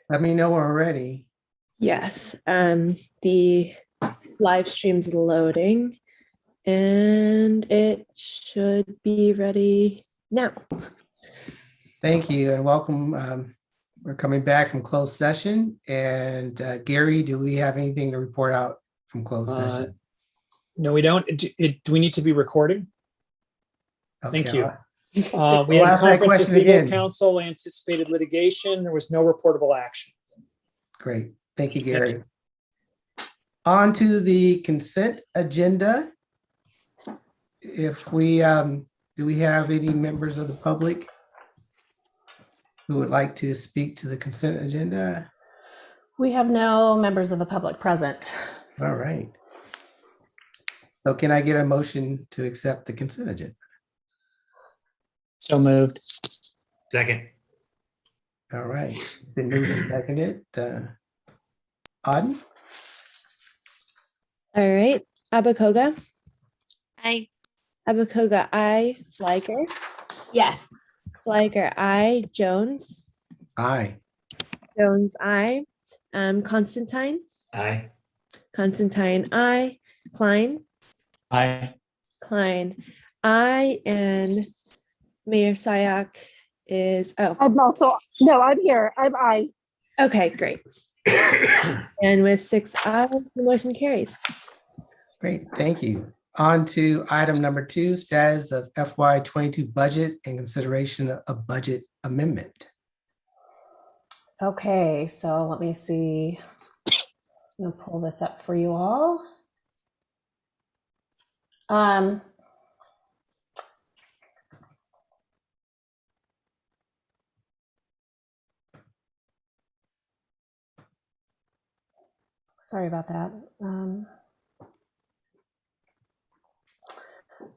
Let me know when we're ready. Yes, the live stream's loading and it should be ready now. Thank you and welcome. We're coming back from closed session. And Gary, do we have anything to report out from closed session? No, we don't. Do we need to be recording? Okay, Thank you. I'll We had a ask that conference with question legal again. counsel, anticipated litigation. There was no reportable action. Great. Thank you, Gary. On to the consent agenda. If we do we have any members of the public who would like to speak to the consent agenda? We have no members of the public present. All right. So can I get a motion to accept the consent agenda? So moved. Second. All right. Been moved and seconded. Auden? All right, Abakoga. Aye. Abakoga, aye. Fliger. Yes. Fliger, aye. Jones. Aye. Jones, aye. Constantine. Aye. Constantine, aye. Klein. Aye. Klein, aye. And Mayor Sayak is, I'm also, no, I'm here. I'm aye. okay, great. And with 6 ayes, the motion carries. Great, thank you. On to item number 2, status of FY22 budget and consideration of budget amendment. Okay, so let me see. I'm gonna pull this up for you all. Sorry about that.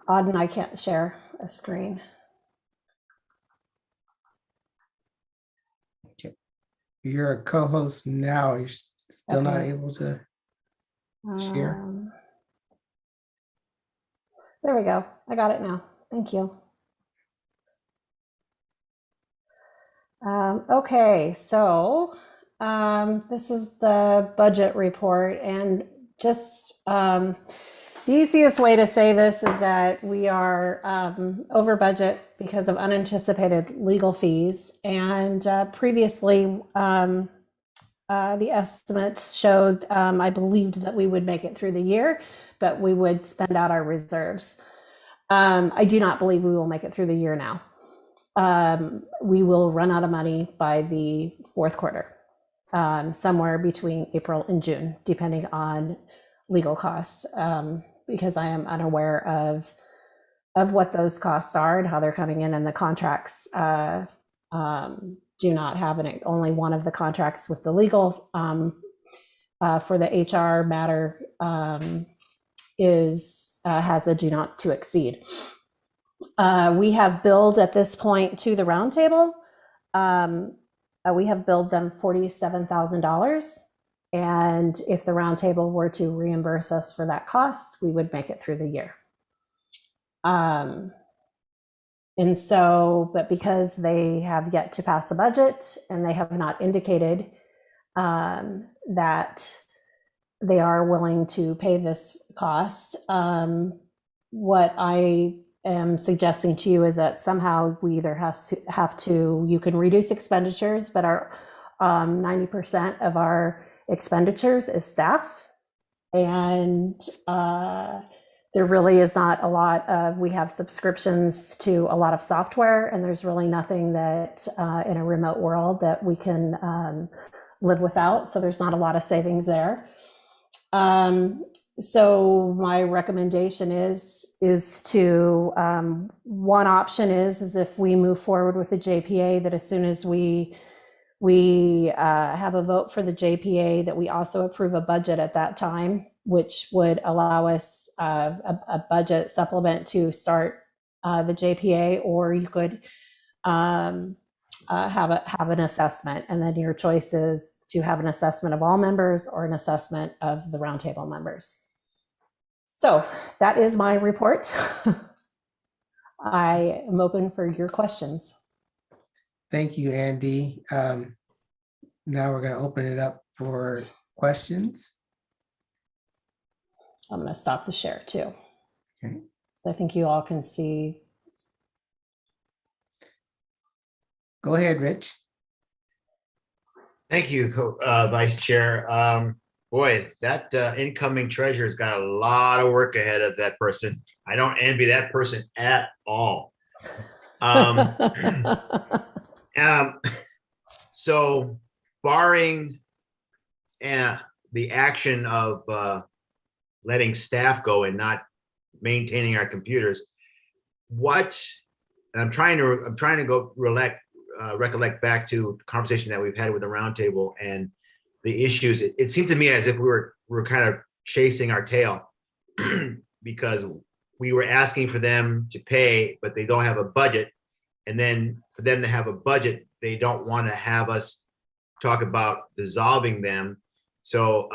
Auden, I can't share a screen. You're a co-host now. You're still not Okay. able to share? There we go. I got it now. Thank you. Okay, so this is the budget report, and just the easiest way to say this is that we are over budget because of unanticipated legal fees, and previously the estimates showed I believed that we would make it through the year, but we would spend out our reserves. I do not believe we will make it through the year now. We will run out of money by the fourth quarter, somewhere between April and June, depending on legal costs, because I am unaware of what those costs are and how they're coming in, and the contracts do not have only one of the contracts with the legal for the HR matter has a do not to exceed. We have billed at this point to the roundtable. We have billed them $47,000. And if the roundtable were to reimburse us for that cost, we would make it through the year. And so, but because they have yet to pass a budget and they have not indicated that they are willing to pay this cost, what I am suggesting to you is that somehow we either have to you can reduce expenditures, but our 90% of our expenditures is staff, and there really is not a lot of, we have subscriptions to a lot of software, and there's really nothing that in a remote world that we can live without. So there's not a lot of savings there. So my recommendation is to, one option is if we move forward with the JPA, that as soon as we have a vote for the JPA, that we also approve a budget at that time, which would allow us a budget supplement to start the JPA, or you could have an assessment, and then your choice is to have an assessment of all members or an assessment of the roundtable members. So that is my report. I am open for your questions. Thank you, Andy. Now we're going to open it up for questions. I'm going to stop the share too. Okay. I think you all can see. Go ahead, Rich. Thank you, Vice Chair. Boy, that incoming treasurer's got a lot of work ahead of that person. I don't envy that person at all. So barring the action of letting staff go and not maintaining our computers, I'm trying to go recollect back to the conversation that we've had with the roundtable and the issues. It seemed to me as if we were kind of chasing our tail because we were asking for them to pay, but they don't have a budget. And then for them to have a budget, they don't want to have us talk about dissolving them. So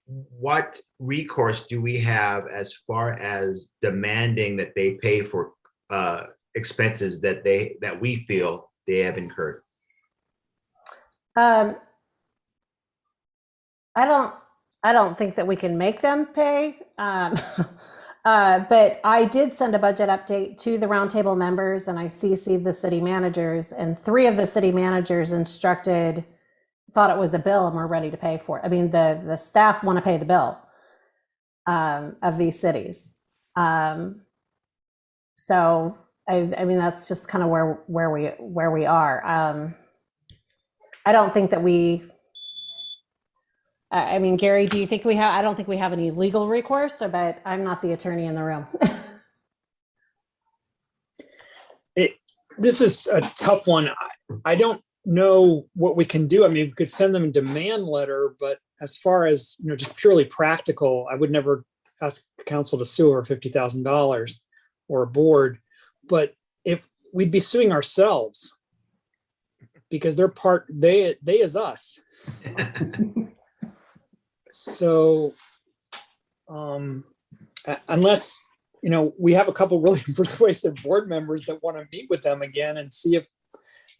what recourse do we have as far as demanding that they pay for expenses that we feel they have incurred? I don't think that we can make them pay. But I did send a budget update to the roundtable members, and I CC'd the city managers, and 3 of the city managers thought it was a bill and were ready to pay for it. I mean, the staff want to pay the bill of these cities. So I mean, that's just kind of where we are. I don't think that I mean, Gary, do you think we have? I don't think we have any legal recourse, but I'm not the attorney in the room. This is a tough one. I don't know what we can do. I mean, we could send them a demand letter, but as far as, just purely practical, I would never ask council to sue over $50,000 or a board. But if we'd be suing ourselves because they is us. So unless, we have a couple really persuasive board members that want to meet with them again and see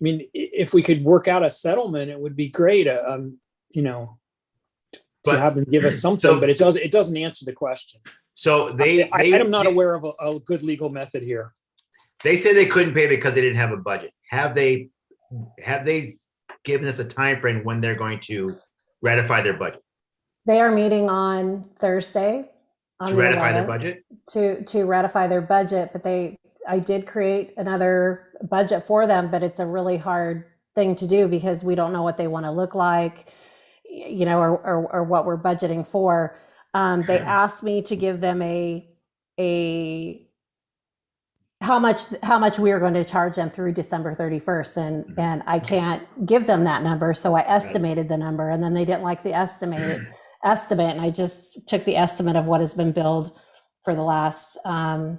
if we could work out a settlement, it would be great. To have them give us something, but it doesn't answer the question. So I'm not aware of a good legal method here. They said they couldn't pay because they didn't have a budget. Have they given us a time frame when they're going to ratify their budget? They are meeting on Thursday. To ratify their budget? To ratify their budget, but I did create another budget for them, but it's a really hard thing to do because we don't know what they want to look like, or what we're budgeting for. They asked me to give them how much we are going to charge them through December 31st. And I can't give them that number. So I estimated the number, and then they didn't like the estimate. And I just took the estimate of what has been billed for the last 9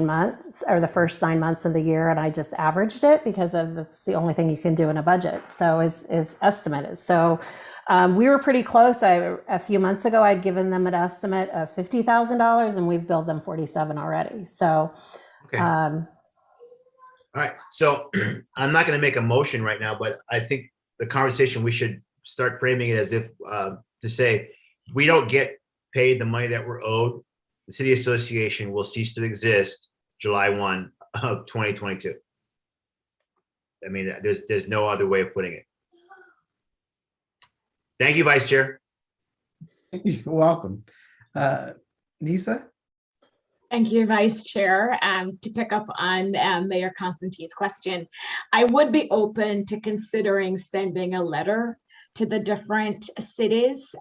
months, or the first 9 months of the year. And I just averaged it because that's the only thing you can do in a budget. So is estimated. So we were pretty close. A few months ago, I'd given them an estimate of $50,000 and we've billed them 47 already. So, okay. All right. So I'm not going to make a motion right now, but I think the conversation, we should start framing it as if to say, we don't get paid the money that we're owed. The city association will cease to exist July 1 of 2022. I mean, there's no other way of putting it. Thank you, Vice Chair. You're welcome. Nisa? Thank you, Vice Chair. To pick up on Mayor Constantine's question, I would be open to considering sending a letter to the different cities,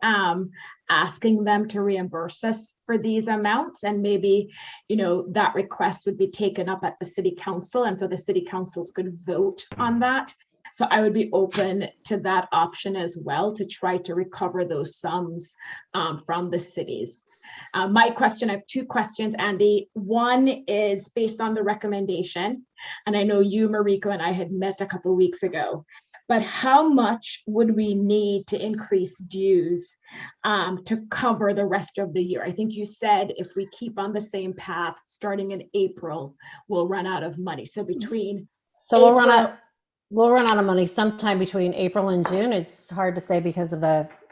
asking them to reimburse us for these amounts. And maybe, that request would be taken up at the city council. And so the city councils could vote on that. So I would be open to that option as well, to try to recover those sums from the cities. My question, I have 2 questions, Andy. One is based on the recommendation, and I know you, Mariko, and I had met a couple of weeks ago, but how much would we need to increase dues to cover the rest of the year? I think you said if we keep on the same path, starting in April, we'll run out of money. So between we'll run out. we'll run out of money sometime between April and June. It's hard to say because of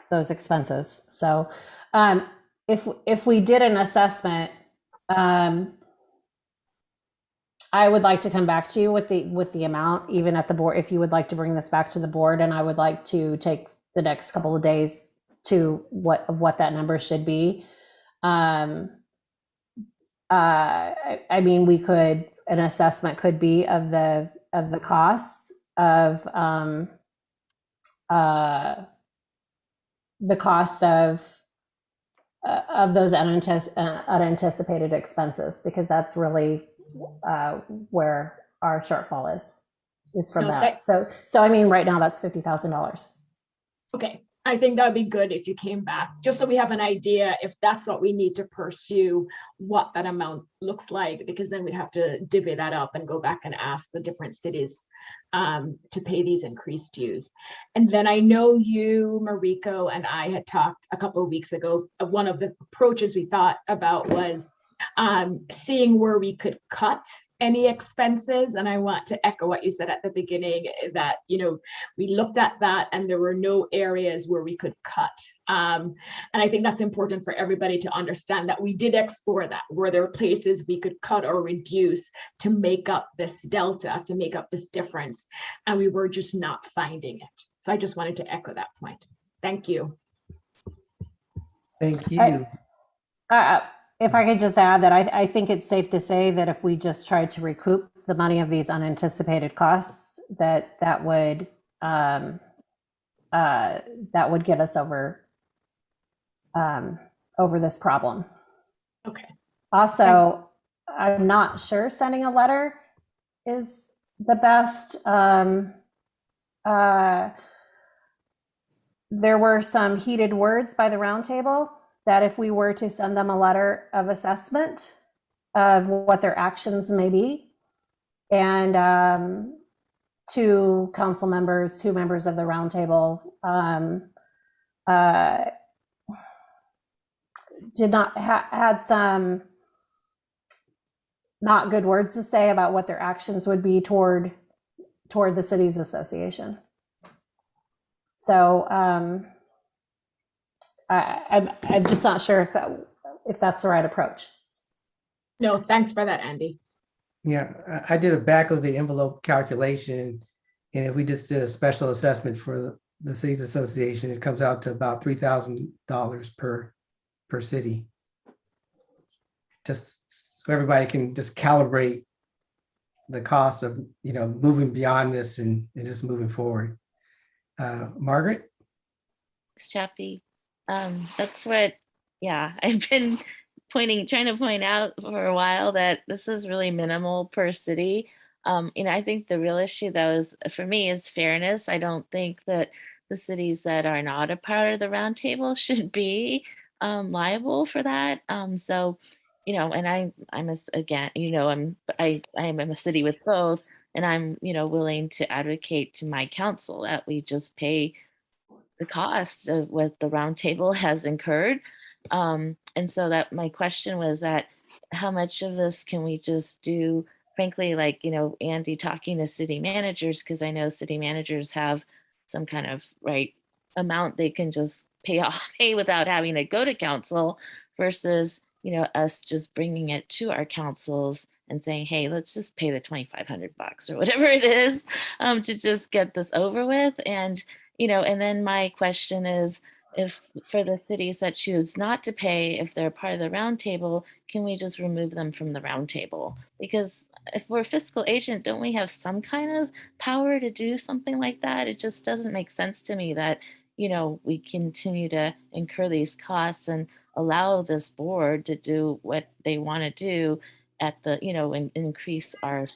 those expenses. So if we did an assessment, I would like to come back to you with the amount, even at the board, if you would like to bring this back to the board, and I would like to take the next couple of days to what that number should be. I mean, an assessment could be of the cost of those unanticipated expenses, because that's really where our shortfall is from No, that. So I mean, right now that's $50,000. Okay, I think that'd be good if you came back, just so we have an idea if that's what we need to pursue, what that amount looks like, because then we'd have to divvy that up and go back and ask the different cities to pay these increased dues. And then I know you, Mariko, and I had talked a couple of weeks ago. One of the approaches we thought about was seeing where we could cut any expenses. And I want to echo what you said at the beginning, that, you know, we looked at that and there were no areas where we could cut. And I think that's important for everybody to understand, that we did explore that. Were there places we could cut or reduce to make up this delta, to make up this difference? And we were just not finding it. So I just wanted to echo that point. Thank you. Thank you. If I could just add that I think it's safe to say that if we just tried to recoup the money of these unanticipated costs, that would get us over this problem. Okay. Also, I'm not sure sending a letter is the best. There were some heated words by the roundtable that if we were to send them a letter of assessment of what their actions may be, and two council members, two members of the roundtable had some not good words to say about what their actions would be toward the city's association. So I'm just not sure if that's the right approach. No, thanks for that, Andy. Yeah, I did a back of the envelope calculation, and if we just did a special assessment for the cities association, it comes out to about $3,000 per city. Just so everybody can just calibrate the cost of, you know, moving beyond this and just moving forward. Margaret? Thanks, Chappie. That's what, yeah, I've been trying to point out for a while, that this is really minimal per city. You know, I think the real issue though is, for me, is fairness. I don't think that the cities that are not a part of the roundtable should be liable for that. So, you know, and I am a city with both, and I'm, you know, willing to advocate to my council that we just pay the cost of what the roundtable has incurred. And so that my question was that how much of this can we just do, frankly, like, you know, Andy talking to city managers, because I know city managers have some kind of right amount they can just pay without having to go to council, versus, you know, us just bringing it to our councils and saying, hey, let's just pay the $2,500 or whatever it is, to just get this over with. And, you know, and then my question is, if for the cities that choose not to pay, if they're part of the roundtable, can we just remove them from the roundtable? Because if we're a fiscal agent, don't we have some kind of power to do something like that? It just doesn't make sense to me that, you know, we continue to incur these costs and allow this board to do what they want to do at the, you know, and increase our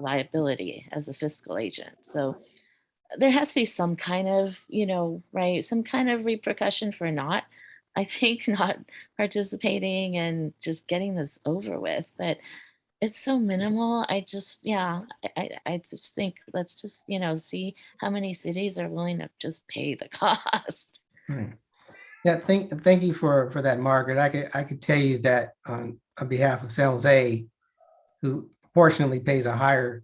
liability as a fiscal agent. So there has to be some kind of, you know, right, some kind of repercussion for not participating and just getting this over with. But it's so minimal. I just think let's just, you know, see how many cities are willing to just pay the cost. Right. Yeah, thank you for that, Margaret. I could tell you that on behalf of San Jose, who fortunately pays a higher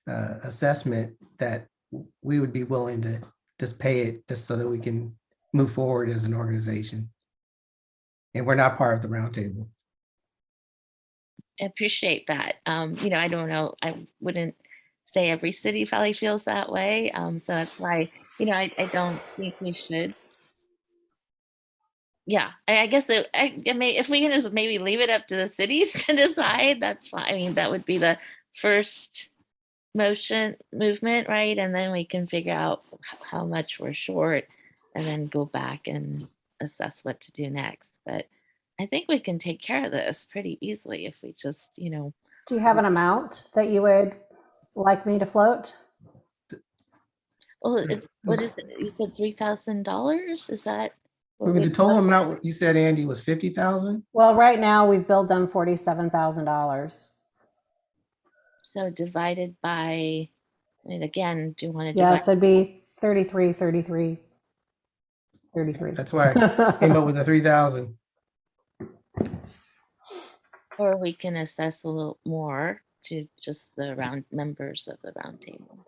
assessment, that we would be willing to just pay it just so that we can move forward as an organization. And we're not part of the roundtable. I appreciate that. I don't know, I wouldn't say every city probably feels that way. So that's why, I don't think we should. Yeah, I guess if we can just maybe leave it up to the cities to decide, that's fine. I mean, that would be the first movement, right? And then we can figure out how much we're short and then go back and assess what to do next. But I think we can take care of this pretty easily if we just, Do you have an amount that you would like me to float? well, what is it? You said $3,000? Is that? I mean, the total amount you said, Andy, was 50,000? Well, right now we've billed them $47,000. So divided by, again, do you want to Yes, divide? it'd be 33. That's why I came up with the 3,000. Or we can assess a little more to just the members of the round table,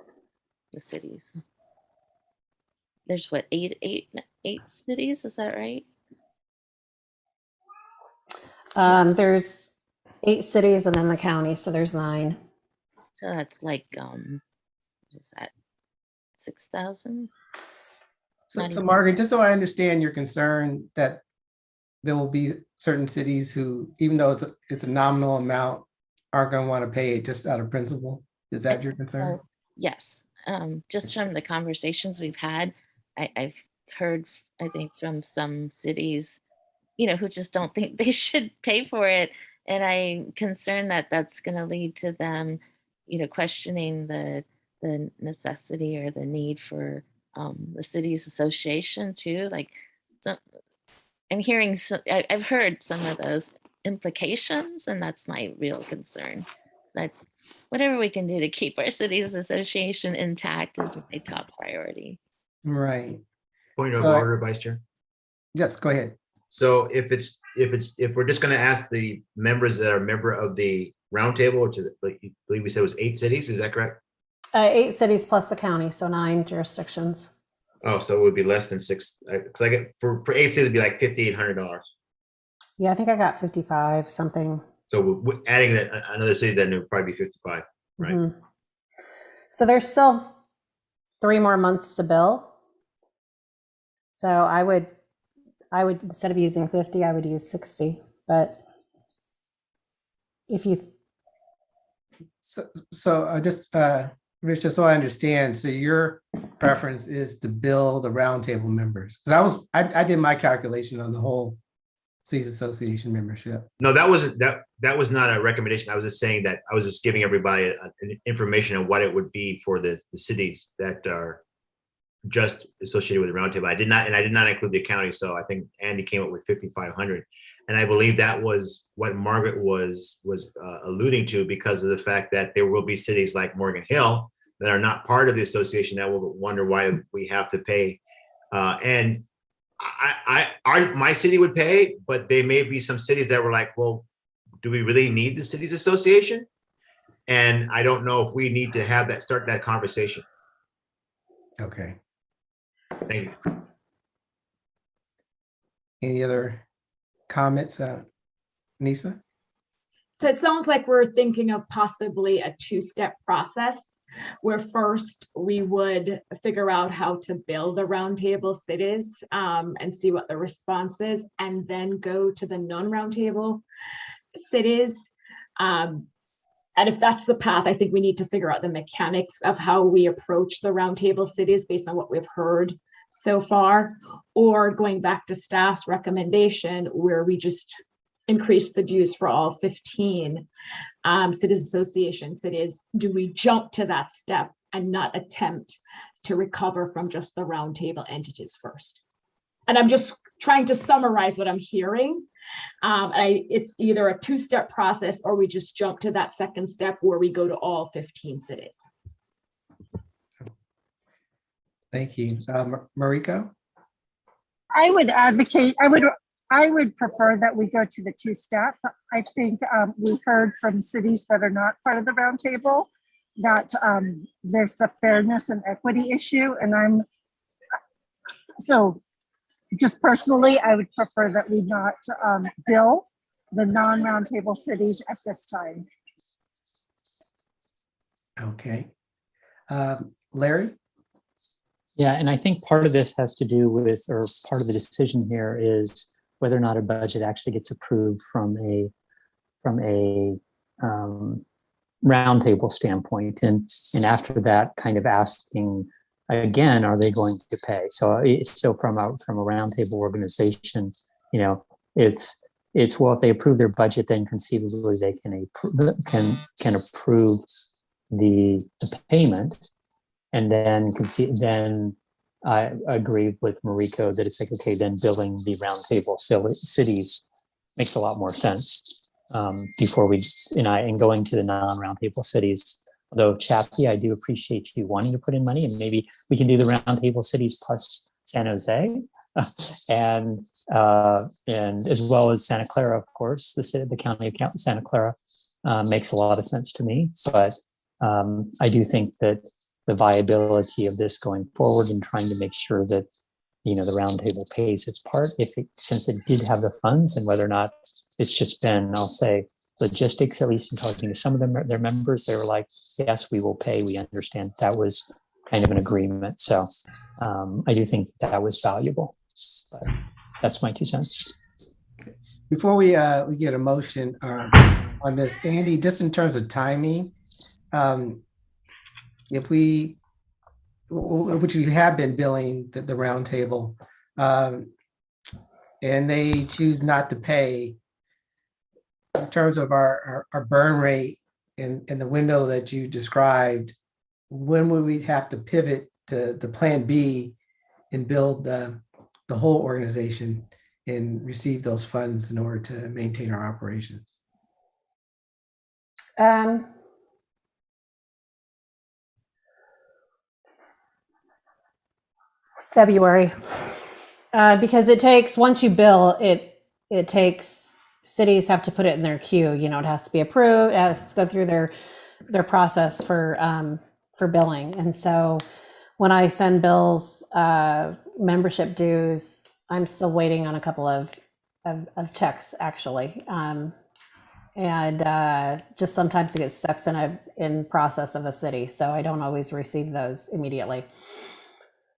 the cities. There's what, eight cities, is that right? There's 8 cities and then the county, so there's 9. So that's like, what is that, 6,000? So Not even- Margaret, just so I understand your concern that there will be certain cities who, even though it's a nominal amount, aren't going to want to pay it just out of principle. Is that your concern? So, yes, just from the conversations we've had, I've heard, I think, from some cities, who just don't think they should pay for it. And I'm concerned that that's going to lead to them, questioning the necessity or the need for the city's association too. Like, so I'm hearing, I've heard some of those implications, and that's my real concern. That whatever we can do to keep our city's association intact is my top priority. Right. Point of So- order, Vice Chair. Yes, go ahead. So if we're just going to ask the members that are member of the roundtable, which is, like, I believe we said was 8 cities, is that correct? 8 cities plus the county, so 9 jurisdictions. Oh, so it would be less than 6. Because I get for 8 cities, it'd be like $5,800. Yeah, I think I got 55 something. So adding that another city, then it would probably be 55. Right. Mhm. So there's still 3 more months to bill. So I would instead of using 50, I would use 60. But if you So Rich, just so I understand, so your preference is to bill the roundtable members? Because I did my calculation on the whole Cities Association membership. No, that was not a recommendation. I was just saying that I was just giving everybody information on what it would be for the cities that are just associated with the roundtable. I did not include the county. So I think Andy came up with 5,500. And I believe that was what Margaret was alluding to, because of the fact that there will be cities like Morgan Hill that are not part of the association that will wonder why we have to pay. And my city would pay, but there may be some cities that were like, well, do we really need the cities association? And I don't know if we need to start that conversation. Okay. Thank you. Any other comments, Nisa? So it sounds like we're thinking of possibly a 2-step process, where first we would figure out how to bill the roundtable cities and see what the response is, and then go to the non-roundtable cities. And if that's the path, I think we need to figure out the mechanics of how we approach the roundtable cities based on what we've heard so far, or going back to staff's recommendation where we just increase the dues for all 15 cities association cities. Do we jump to that step and not attempt to recover from just the roundtable entities first? And I'm just trying to summarize what I'm hearing. It's either a 2-step process, or we just jump to that second step where we go to all 15 cities. Thank you. Mariko? I would advocate, I would prefer that we go to the 2-step. I think we heard from cities that are not part of the roundtable that there's the fairness and equity issue, and so just personally, I would prefer that we not bill the non-roundtable cities at this time. Okay. Larry? Yeah, and I think part of this has to do with, or part of the decision here is whether or not a budget actually gets approved from a roundtable standpoint, and after that, kind of asking again, are they going to pay? So from a roundtable organization, you know, it's well, if they approve their budget, then conceivably they can approve the payment. And then I agree with Mariko that it's like, okay, then billing the roundtable cities makes a lot more sense before and going to the non-roundtable cities. Although Chappie, I do appreciate you wanting to put in money, and maybe we can do the roundtable cities plus San Jose, and as well as Santa Clara, of course, the county of Santa Clara makes a lot of sense to me. But I do think that the viability of this going forward and trying to make sure that, you know, the roundtable pays its part, since it did have the funds, and whether or not it's just been, I'll say, logistics, at least in talking to some of them, their members, they were like, yes, we will pay. We understand that was kind of an agreement. So I do think that was valuable. But that's my 2 cents. Before we get a motion on this, Andy, just in terms of timing, if we, which we have been billing the roundtable, and they choose not to pay, in terms of our burn rate in the window that you described, when would we have to pivot to the plan B and build the whole organization and receive those funds in order to maintain our operations? February, because it takes, once you bill it takes, cities have to put it in their queue. You know, it has to be approved, it has to go through their process for billing. And so when I send bills, membership dues, I'm still waiting on a couple of checks, actually. And just sometimes it gets stuck in process of the city, so I don't always receive those immediately.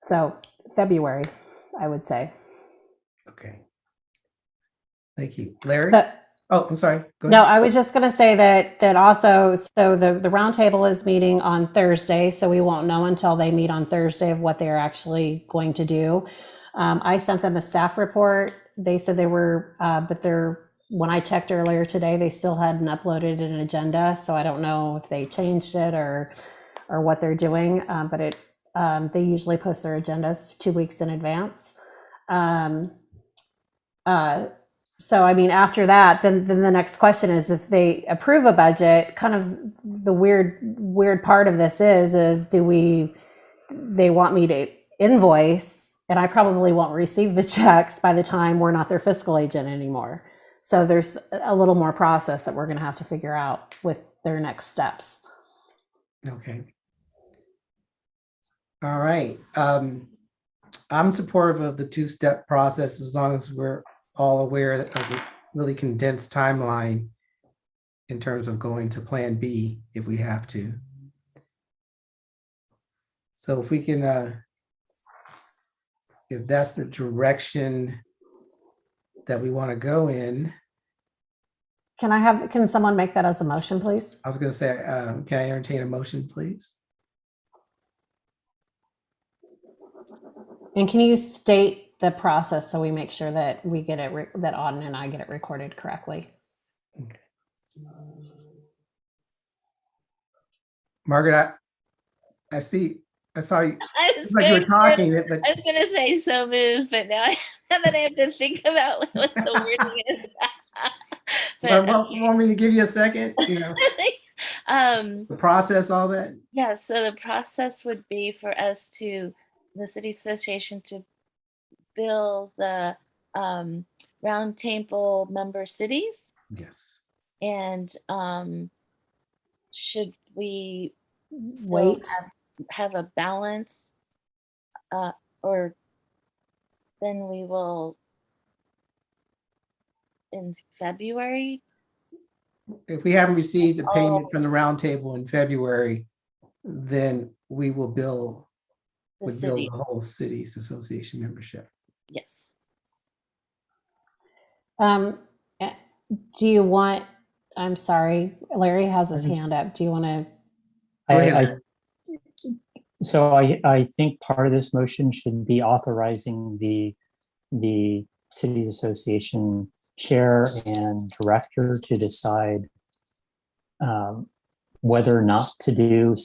So February, I would say. Okay. Thank you. Larry? So, Oh, I'm sorry. Go no, ahead. I was just going to say that also, so the roundtable is meeting on Thursday, so we won't know until they meet on Thursday of what they're actually going to do. I sent them a staff report. They said they were, but when I checked earlier today, they still hadn't uploaded an agenda, so I don't know if they changed it or what they're doing. But they usually post their agendas 2 weeks in advance. So, I mean, after that, then the next question is, if they approve a budget, kind of the weird part of this is they want me to invoice, and I probably won't receive the checks by the time we're not their fiscal agent anymore. So there's a little more process that we're going to have to figure out with their next steps. Okay. All right. I'm supportive of the two-step process as long as we're all aware of the really condensed timeline in terms of going to plan B if we have to. So if we can, if that's the direction that we want to go in. Can someone make that as a motion, please? I was going to say, can I entertain a motion, please? And can you state the process so we make sure that we get it, that Auden and I get it recorded correctly? Okay. Margaret, I saw you. It's like you were talking. But I was going to say so moved, but now that I have to think about what the wording is. But, want me to give you a second? You know, the process, all that. Yeah, so the process would be for us the city association to bill the roundtable member cities. Yes. And should we wait? Have a balance, or then we will in February. If we haven't received the payment from the roundtable in February, then we will bill, The would bill city, the whole cities association membership. yes. Eh, Do you want, I'm sorry, Larry has his hand up. Do you want to? Go ahead, I, Larry. so I think part of this motion should be authorizing the cities association chair and director to decide whether or not to do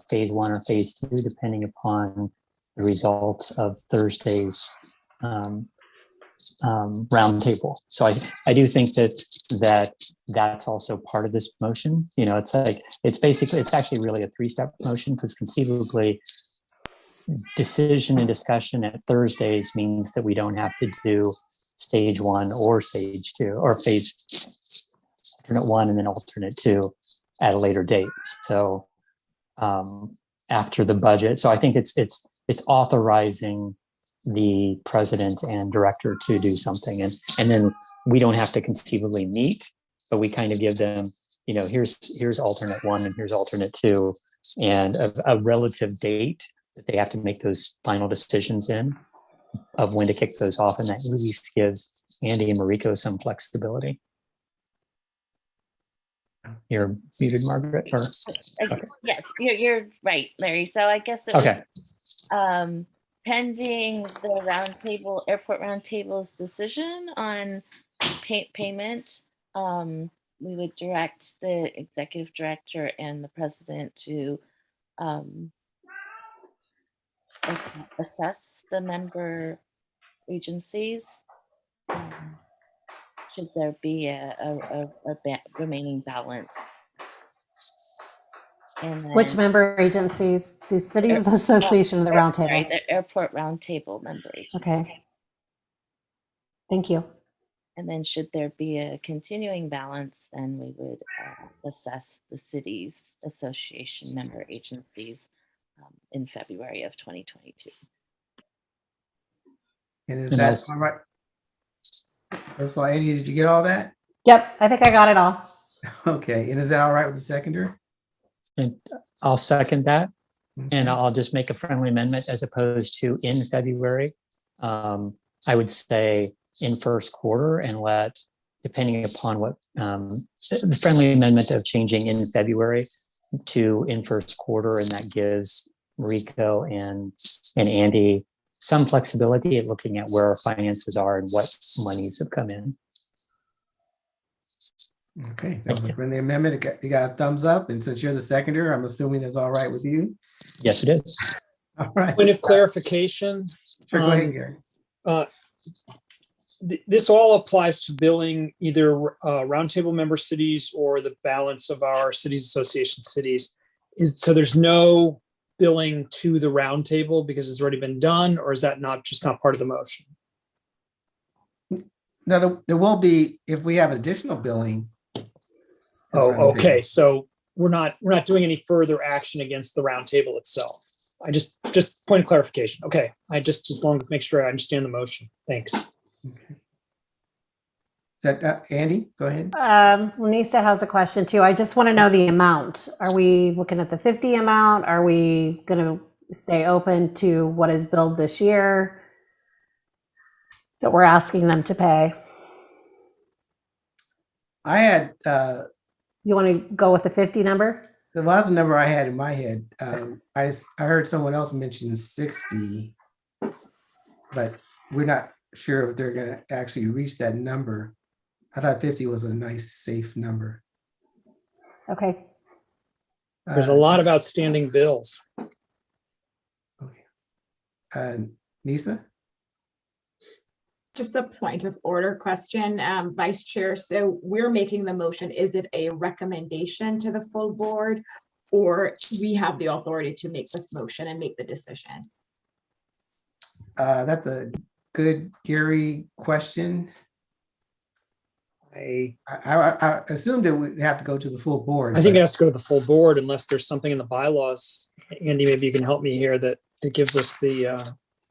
phase 1 or phase 2, depending upon the results of Thursday's roundtable. So I do think that's also part of this motion. It's actually really a 3-step motion, because conceivably decision and discussion at Thursdays means that we don't have to do stage 1 or stage 2 or phase alternate 1 and then alternate 2 at a later date. So after the budget. So I think it's authorizing the president and director to do something, and then we don't have to conceivably meet, but we kind of give them, here's alternate 1 and here's alternate 2, and a relative date that they have to make those final decisions in of when to kick those off, and that at least gives Andy and Mariko some flexibility. You're muted, Margaret. Or okay. Yes, you're right, Larry. So I guess it Okay. was, pending the airport roundtable's decision on payment, we would direct the executive director and the president to assess the member agencies. Should there be a remaining balance? And Which then- member agencies? The Cities Association of the Sorry, Roundtable. the airport roundtable member agency. Okay. Thank you. And then should there be a continuing balance, then we would assess the city's association member agencies in February of 2022. And is And that that's- all right? First of all, Andy, did you get all that? Yep, I think I got it all. Okay, and is that all right with the seconder? And I'll second that. And Okay. I'll just make a friendly amendment as opposed to in February. I would say in first quarter, and depending upon what, the friendly amendment of changing in February to in first quarter, and that gives Mariko and Andy some flexibility at looking at where our finances are and what monies have come in. Okay, that was a friendly amendment. You got a thumbs up, and since you're the seconder, I'm assuming that's all right with you. Yes, it is. All right. Point of clarification, Sure, go ahead, Gary. This all applies to billing either roundtable member cities or the balance of our cities association cities. So there's no billing to the roundtable because it's already been done, or is that just not part of the motion? Now, there will be, if we have additional billing. Oh, okay. So we're not doing any further action against the roundtable itself. I just point of clarification. Okay. I just want to make sure I understand the motion. Thanks. Okay. Is that Andy? Go ahead. Lisa has a question too. I just want to know the amount. Are we looking at the 50 amount? Are we going to stay open to what is billed this year that we're asking them to pay? I had, You want to go with the 50 number? the last number I had in my head, I heard someone else mention 60, but we're not sure if they're gonna actually reach that number. I thought 50 was a nice, safe number. Okay. There's a lot of outstanding bills. Lisa? Just a point of order question, Vice Chair. So we're making the motion. Is it a recommendation to the full board, or we have the authority to make this motion and make the decision? That's a good Gary question. I assumed it would have to go to the full board. I think but- it has to go to the full board unless there's something in the bylaws. Andy, maybe you can help me here that gives us the,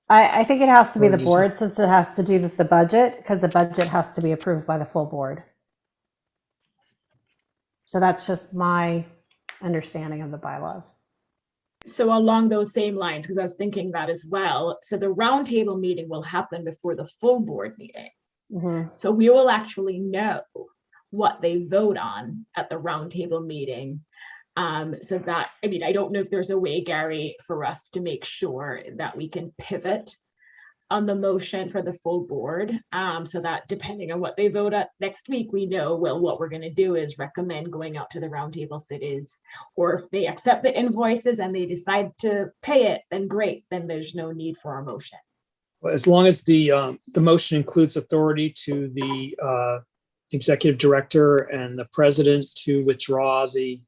I think it has to be the Or just- board since it has to do with the budget, because the budget has to be approved by the full board. So that's just my understanding of the bylaws. So along those same lines, because I was thinking that as well. So the roundtable meeting will happen before the full board meeting. Mhm. So we will actually know what they vote on at the roundtable meeting. So that, I mean, I don't know if there's a way, Gary, for us to make sure that we can pivot on the motion for the full board. So that depending on what they vote at next week, we know, well, what we're going to do is recommend going out to the roundtable cities. Or if they accept the invoices and they decide to pay it, then great, then there's no need for our motion. as long as the motion includes authority to the executive director and the president to withdraw the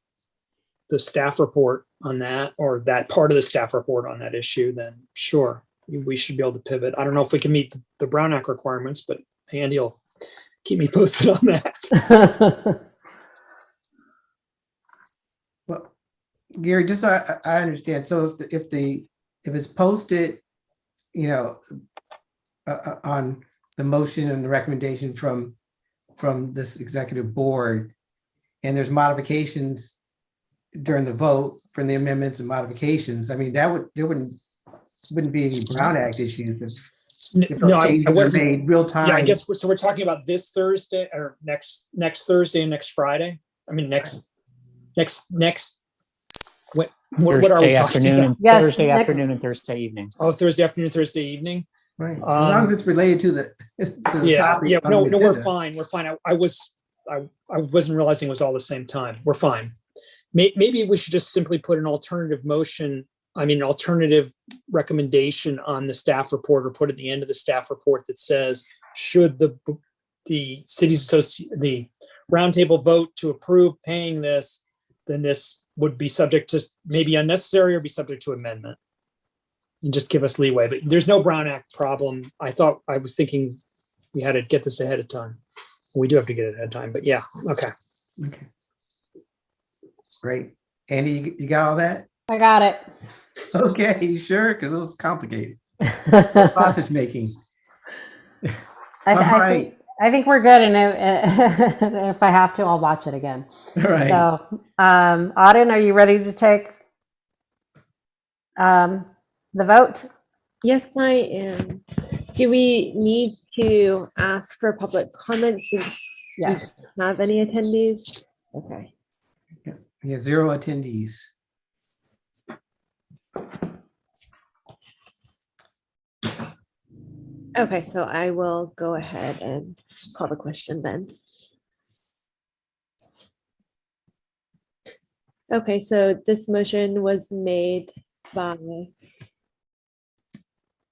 staff report on that, or that part of the staff report on that issue, then sure, we should be able to pivot. I don't know if we can meet the Brown Act requirements, but Andy will keep me posted on that. Well, Gary, just so I understand, so if it's posted, you know, on the motion and the recommendation from this executive board, and there's modifications during the vote from the amendments and modifications, I mean, there wouldn't be any Brown Act issues if No, those I changes are wasn't. made real time. Yeah, I guess, so we're talking about this Thursday or next Thursday and next Friday? I mean, next, what are we Thursday talking afternoon, about? Yes, Thursday next- afternoon and Thursday evening. Oh, Thursday afternoon, Thursday evening? Right, as long as it's related to the. to the Yeah, topic yeah, on no, the no, we're agenda. fine, we're fine. I wasn't realizing it was all the same time. We're fine. Maybe we should just simply put an alternative motion, alternative recommendation on the staff report, or put at the end of the staff report that says, should the the roundtable vote to approve paying this, then this would be subject to maybe unnecessary or be subject to amendment. And just give us leeway, but there's no Brown Act problem. I was thinking we had to get this ahead of time. We do have to get it ahead of time, but yeah, okay. Okay. Great. Andy, you got all that? I got it. Okay, you sure? Because it was complicated. Sausage making. All right. I think we're good, and if I have to, I'll watch it again. All right. So, Auden, are you ready to take the vote? Yes, I am. Do we need to ask for public comments since we Yes. don't have any attendees? Okay. Yeah, 0 attendees. Okay, so I will go ahead and call the question then. Okay, so this motion was made by,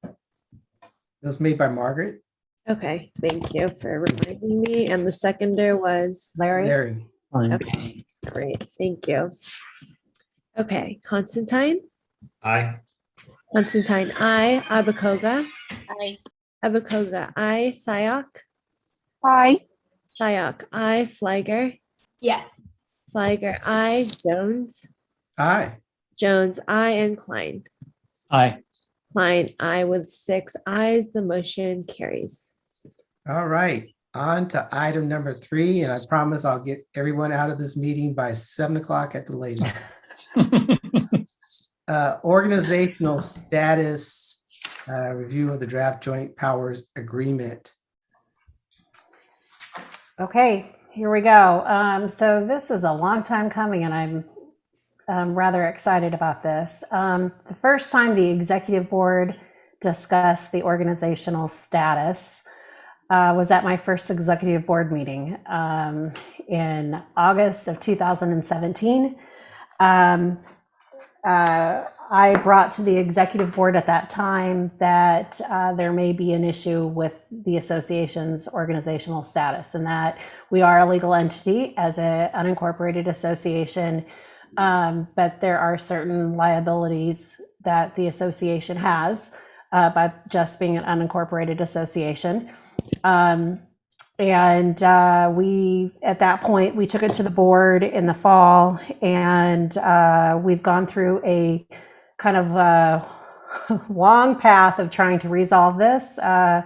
It was made by Margaret. okay, thank you for reminding me. And the seconder was, Larry? Larry. Fine. okay, great, thank you. Okay, Constantine, Aye. Constantine, I, Abakoga, I, Abakoga, I, Sayok, Aye. Sayok, I, Flagger, Yes. Flagger, I, Jones, Aye. Jones, I, and Klein. Aye. Klein, I with 6 ayes, the motion carries. All right. On to item number 3, and I promise I'll get everyone out of this meeting by 7 o'clock at the latest. Organizational status, review of the draft joint powers agreement. Okay, here we go. So this is a long time coming, and I'm rather excited about this. The first time the executive board discussed the organizational status was at my first executive board meeting in August of 2017. I brought to the executive board at that time that there may be an issue with the association's organizational status, and that we are a legal entity as an unincorporated association, but there are certain liabilities that the association has by just being an unincorporated association. And we, at that point, we took it to the board in the fall, and we've gone through a kind of long path of trying to resolve this. And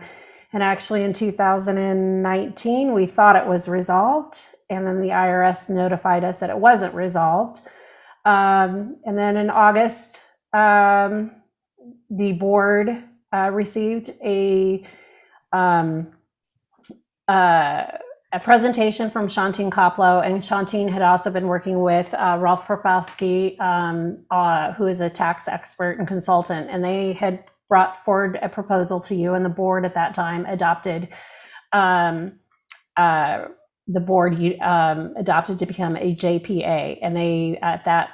actually in 2019, we thought it was resolved, and then the IRS notified us that it wasn't resolved. And then in August, the board received a presentation from Shantine Koplow, and Shantine had also been working with Ralph Propowski, who is a tax expert and consultant, and they had brought forward a proposal to you, and the board at that time adopted. The board adopted to become a JPA, and they at that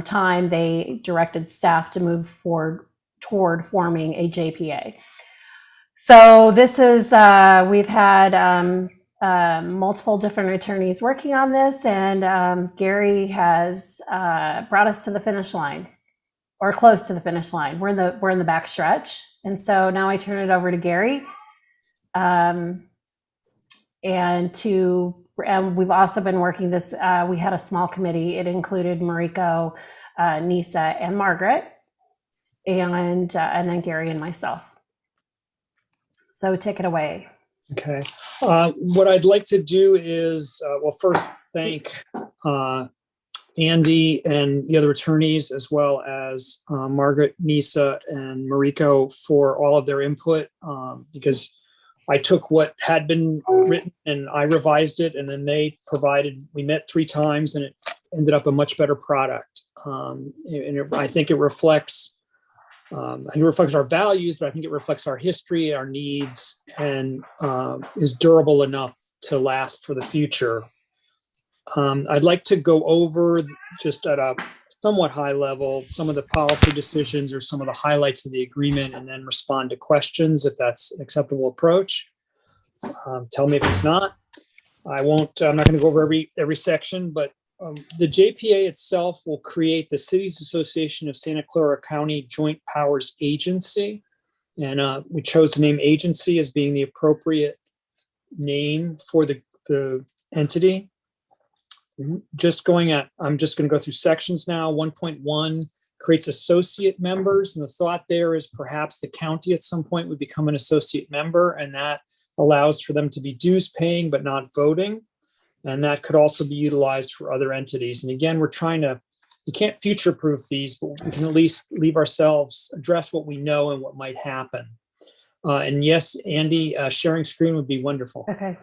time they directed staff to move forward toward forming a JPA. So this is we've had multiple different attorneys working on this, and Gary has brought us to the finish line, or close to the finish line. We're in the back stretch, and so now I turn it over to Gary. And we've also been working this. We had a small committee. It included Mariko, Nisa, and Margaret, and then Gary and myself. So take it away. Okay. What I'd like to do is, well, first thank Andy and the other attorneys, as well as Margaret, Nisa, and Mariko for all of their input, because I took what had been written and I revised it, and then they provided, we met 3 times, and it ended up a much better product. I think it reflects our values, but I think it reflects our history, our needs, and is durable enough to last for the future. I'd like to go over, just at a somewhat high level, some of the policy decisions or some of the highlights of the agreement, and then respond to questions if that's an acceptable approach. Tell me if it's not. I'm not going to go over every section, but the JPA itself will create the Cities Association of Santa Clara County Joint Powers Agency. And we chose the name agency as being the appropriate name for the entity. I'm just going to go through sections now. 1.1 creates associate members. And the thought there is perhaps the county at some point would become an associate member, and that allows for them to be dues paying but not voting. And that could also be utilized for other entities. And again, you can't future-proof these, but we can at least leave ourselves, address what we know and what might happen. And yes, Andy, sharing screen would be wonderful. Okay.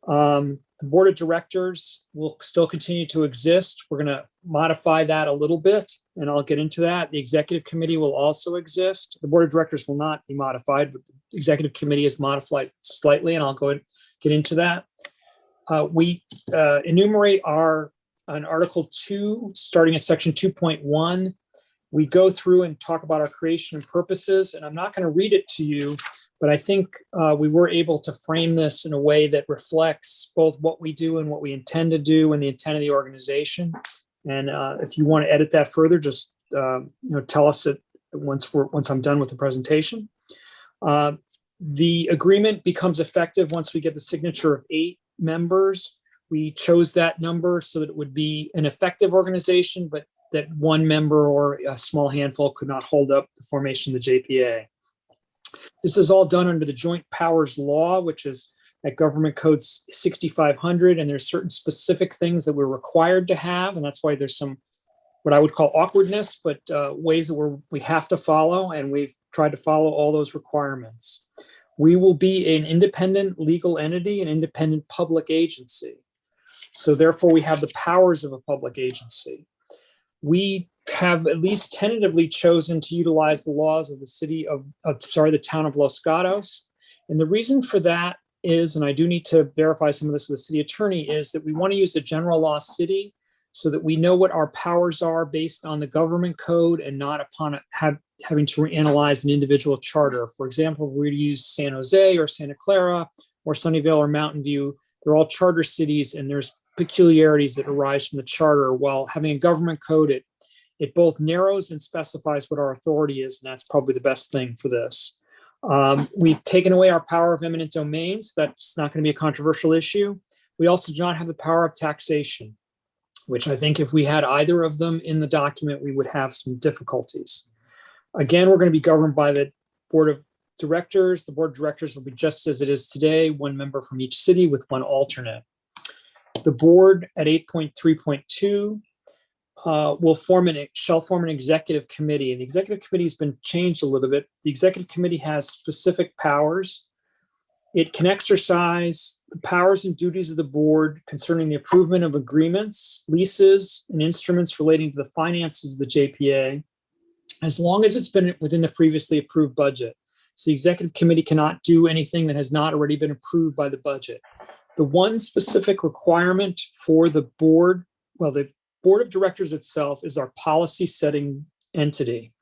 The board of directors will still continue to exist. We're going to modify that a little bit, and I'll get into that. The executive committee will also exist. The board of directors will not be modified, but the executive committee is modified slightly, and I'll go and get into that. We enumerate on Article 2, starting at section 2.1. We go through and talk about our creation and purposes, and I'm not going to read it to you, but I think we were able to frame this in a way that reflects both what we do and what we intend to do and the intent of the organization. And if you want to edit that further, just tell us it once I'm done with the presentation. The agreement becomes effective once we get the signature of 8 members. We chose that number so that it would be an effective organization, but that one member or a small handful could not hold up the formation of the JPA. This is all done under the Joint Powers Law, which is at Government Code 6500, and there's certain specific things that we're required to have, and that's why there's some what I would call awkwardness, but ways that we have to follow, and we've tried to follow all those requirements. We will be an independent legal entity, an independent public agency. So therefore, we have the powers of a public agency. We have at least tentatively chosen to utilize the laws of the town of Los Gatos. And the reason for that is, and I do need to verify some of this with the city attorney, is that we want to use a general law city so that we know what our powers are based on the government code and not upon having to analyze an individual charter. For example, if we were to use San Jose or Santa Clara or Sunnyvale or Mountain View, they're all charter cities, and there's peculiarities that arise from the charter. While having a government code, it both narrows and specifies what our authority is, and that's probably the best thing for this. We've taken away our power of eminent domains. That's not going to be a controversial issue. We also do not have the power of taxation, which I think if we had either of them in the document, we would have some difficulties. Again, we're going to be governed by the board of directors. The board of directors will be just as it is today, one member from each city with one alternate. The board at 8.3.2 shall form an executive committee. And the executive committee has been changed a little bit. The executive committee has specific powers. It can exercise the powers and duties of the board concerning the approval of agreements, leases, and instruments relating to the finances of the JPA, as long as it's been within the previously approved budget. So the executive committee cannot do anything that has not already been approved by the budget. The one specific requirement for the board, well, the board of directors itself is our policy setting entity.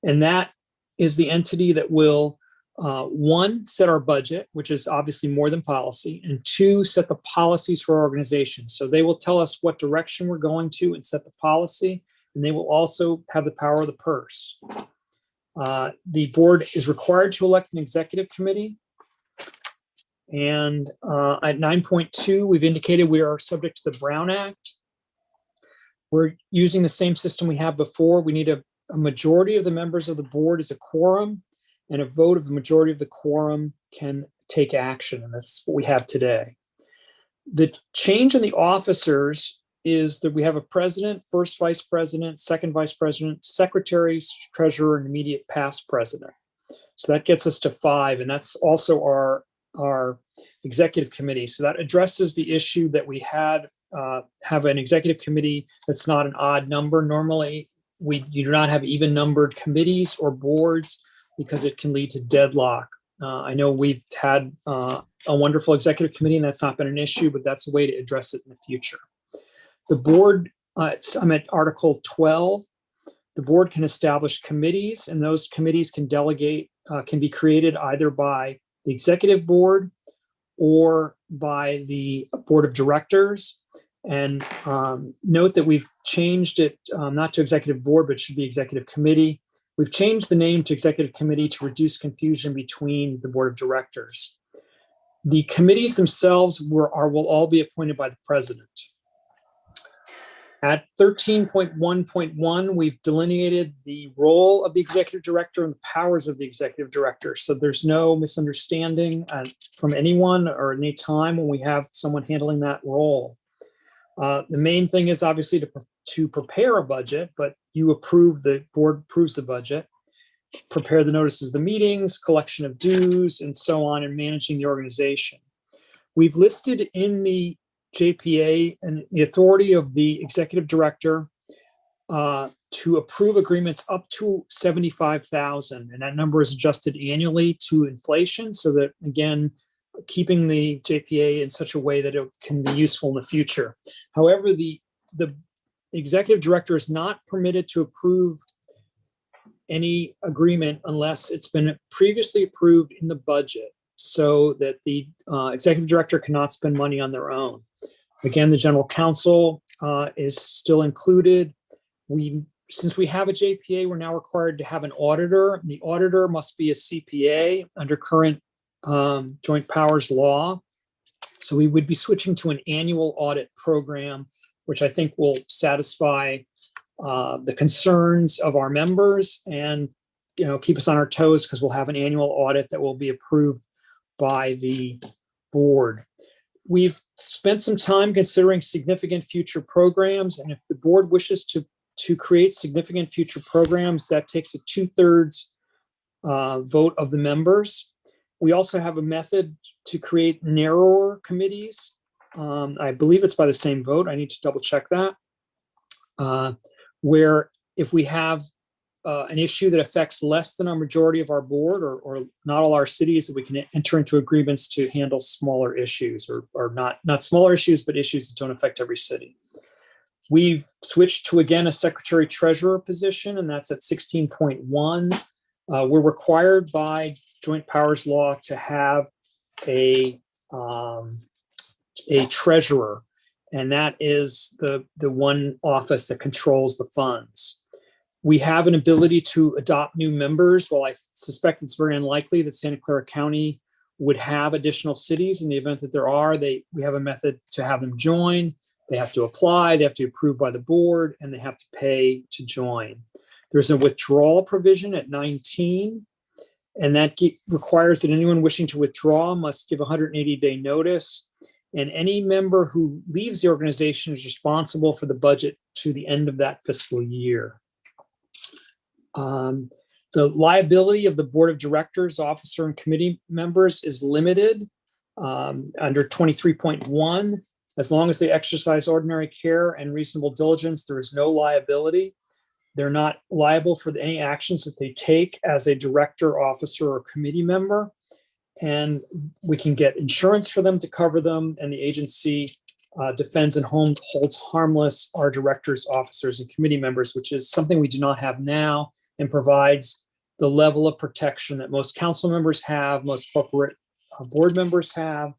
And that is the entity that will, one, set our budget, which is obviously more than policy, and two, set the policies for our organization. So they will tell us what direction we're going to and set the policy, and they will also have the power of the purse. The board is required to elect an executive committee. And at 9.2, we've indicated we are subject to the Brown Act. We're using the same system we have before. We need a majority of the members of the board as a quorum, and a vote of the majority of the quorum can take action, and that's what we have today. The change in the officers is that we have a president, first vice president, second vice president, secretary, treasurer, and immediate past president. So that gets us to 5, and that's also our executive committee. So that addresses the issue that we had, have an executive committee that's not an odd number. Normally, you do not have even numbered committees or boards because it can lead to deadlock. I know we've had a wonderful executive committee and that's not been an issue, but that's a way to address it in the future. The board, I'm at Article 12. The board can establish committees, and those committees can delegate, can be created either by the executive board or by the board of directors. And note that we've changed it not to executive board, but it should be executive committee. We've changed the name to executive committee to reduce confusion between the board of directors. The committees themselves will all be appointed by the president. At 13.1.1, we've delineated the role of the executive director and the powers of the executive director. So there's no misunderstanding from anyone or any time when we have someone handling that role. The main thing is obviously to prepare a budget, but the board approves the budget, prepare the notices of the meetings, collection of dues, and so on, and managing the organization. We've listed in the JPA and the authority of the executive director to approve agreements up to $75,000, and that number is adjusted annually to inflation, so that, again, keeping the JPA in such a way that it can be useful in the future. However, the executive director is not permitted to approve any agreement unless it's been previously approved in the budget, so that the executive director cannot spend money on their own. Again, the general counsel is still included. Since we have a JPA, we're now required to have an auditor. The auditor must be a CPA under current joint powers law. So we would be switching to an annual audit program, which I think will satisfy the concerns of our members and keep us on our toes, because we'll have an annual audit that will be approved by the board. We've spent some time considering significant future programs, and if the board wishes to create significant future programs, that takes a 2/3 vote of the members. We also have a method to create narrower committees. I believe it's by the same vote. I need to double check that. Where if we have an issue that affects less than a majority of our board or not all our cities, that we can enter into agreements to handle smaller issues or not smaller issues, but issues that don't affect every city. We've switched to, again, a secretary treasurer position, and that's at 16.1. We're required by joint powers law to have a treasurer, and that is the one office that controls the funds. We have an ability to adopt new members. While I suspect it's very unlikely that Santa Clara County would have additional cities, in the event that there are, we have a method to have them join. They have to apply, they have to be approved by the board, and they have to pay to join. There's a withdrawal provision at 19, and that requires that anyone wishing to withdraw must give 180-day notice. And any member who leaves the organization is responsible for the budget to the end of that fiscal year. The liability of the board of directors, officer, and committee members is limited under 23.1. As long as they exercise ordinary care and reasonable diligence, there is no liability. They're not liable for any actions that they take as a director, officer, or committee member. And we can get insurance for them to cover them, and the agency defends and holds harmless our directors, officers, and committee members, which is something we do not have now, and provides the level of protection that most council members have, most corporate board members have,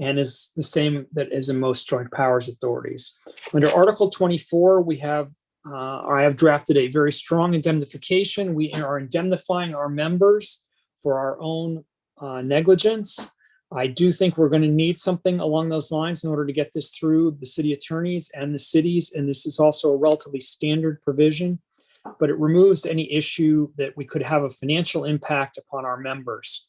and is the same that is in most joint powers authorities. Under Article 24, I have drafted a very strong indemnification. We are indemnifying our members for our own negligence. I do think we're going to need something along those lines in order to get this through the city attorneys and the cities, and this is also a relatively standard provision, but it removes any issue that we could have a financial impact upon our members.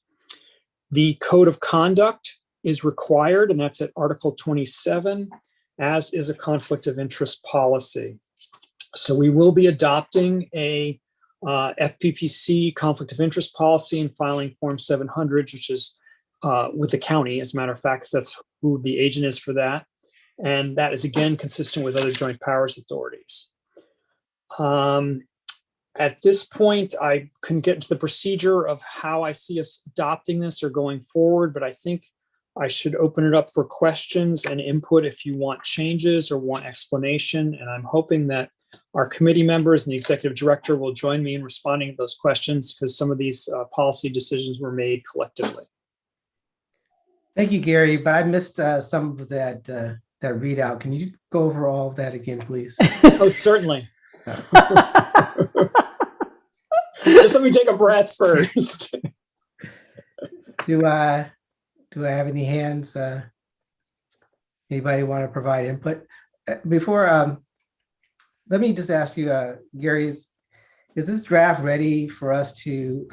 The code of conduct is required, and that's at Article 27, as is a conflict of interest policy. So we will be adopting a FPPC conflict of interest policy and filing Form 700, which is with the county, as a matter of fact, because that's who the agent is for that. And that is, again, consistent with other joint powers authorities. At this point, I couldn't get into the procedure of how I see us adopting this or going forward, but I think I should open it up for questions and input if you want changes or want explanation. And I'm hoping that our committee members and the executive director will join me in responding to those questions, because some of these policy decisions were made collectively. Thank you, Gary, but I missed some of that readout. Can you go over all of that again, please? Oh, certainly. Just let me take a breath first. Do I have any hands? Anybody want to provide input? Before, let me just ask you, Gary, is this draft ready for us to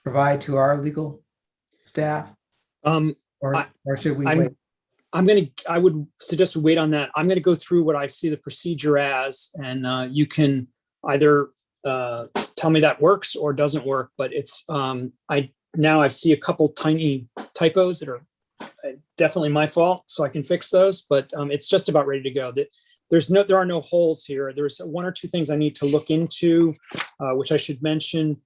provide to our legal staff? Or should we wait? I would suggest we wait on that. I'm going to go through what I see the procedure as, and you can either tell me that works or doesn't work, but it's, I see a couple tiny typos that are definitely my fault, so I can fix those, but it's just about ready to go. There are no holes here. There's one or two things I need to look into, which I should mention.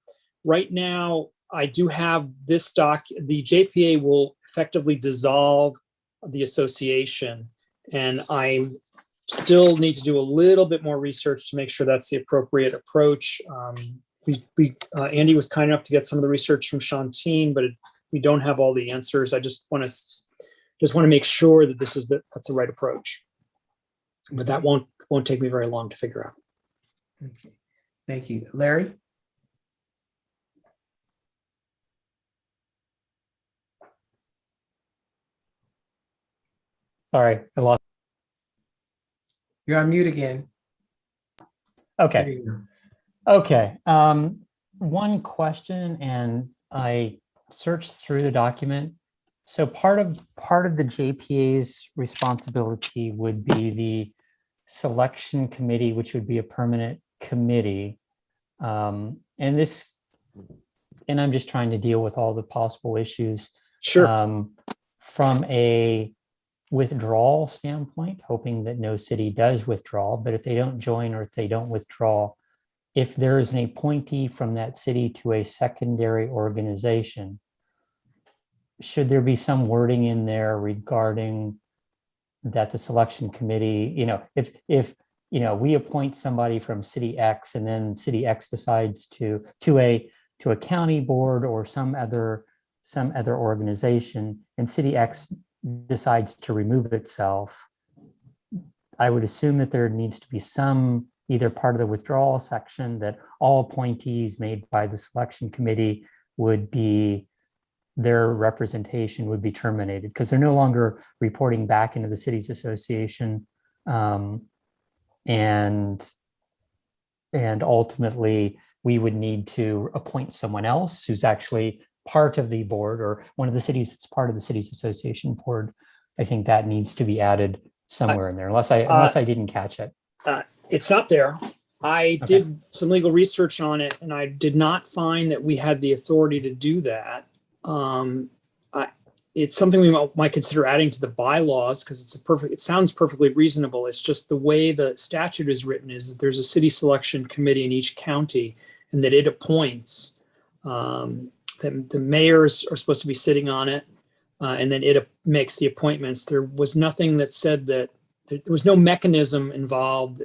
Right now, I do have this the JPA will effectively dissolve the association, and I still need to do a little bit more research to make sure that's the appropriate approach. Andy was kind enough to get some of the research from Shantine, but we don't have all the answers. I just want to make sure that that's the right approach. But that won't take me very long to figure out. Okay. Thank you. Larry? Sorry, I lost. You're on mute again. Okay. There you go. Okay. One question, and I searched through the document. So part of the JPA's responsibility would be the selection committee, which would be a permanent committee. And I'm just trying to deal with all the possible issues. Sure. From a withdrawal standpoint, hoping that no city does withdraw, but if they don't join or if they don't withdraw, if there is an appointee from that city to a secondary organization, should there be some wording in there regarding that the selection committee, if we appoint somebody from city X and then city X decides to a county board or some other organization, and city X decides to remove itself, I would assume that there needs to be some either part of the withdrawal section that all appointees made by the selection committee would be, their representation would be terminated because they're no longer reporting back into the cities association. And ultimately we would need to appoint someone else who's actually part of the board, or one of the cities that's part of the cities association board. I think that needs to be added somewhere in there, unless I didn't catch it. It's not there. I did some legal research on it, and I did not find that we had the authority to do that. It's something we might consider adding to the bylaws because it sounds perfectly reasonable. It's just the way the statute is written is that there's a city selection committee in each county and that it appoints. The mayors are supposed to be sitting on it, and then it makes the appointments. There was nothing that said that there was no mechanism involved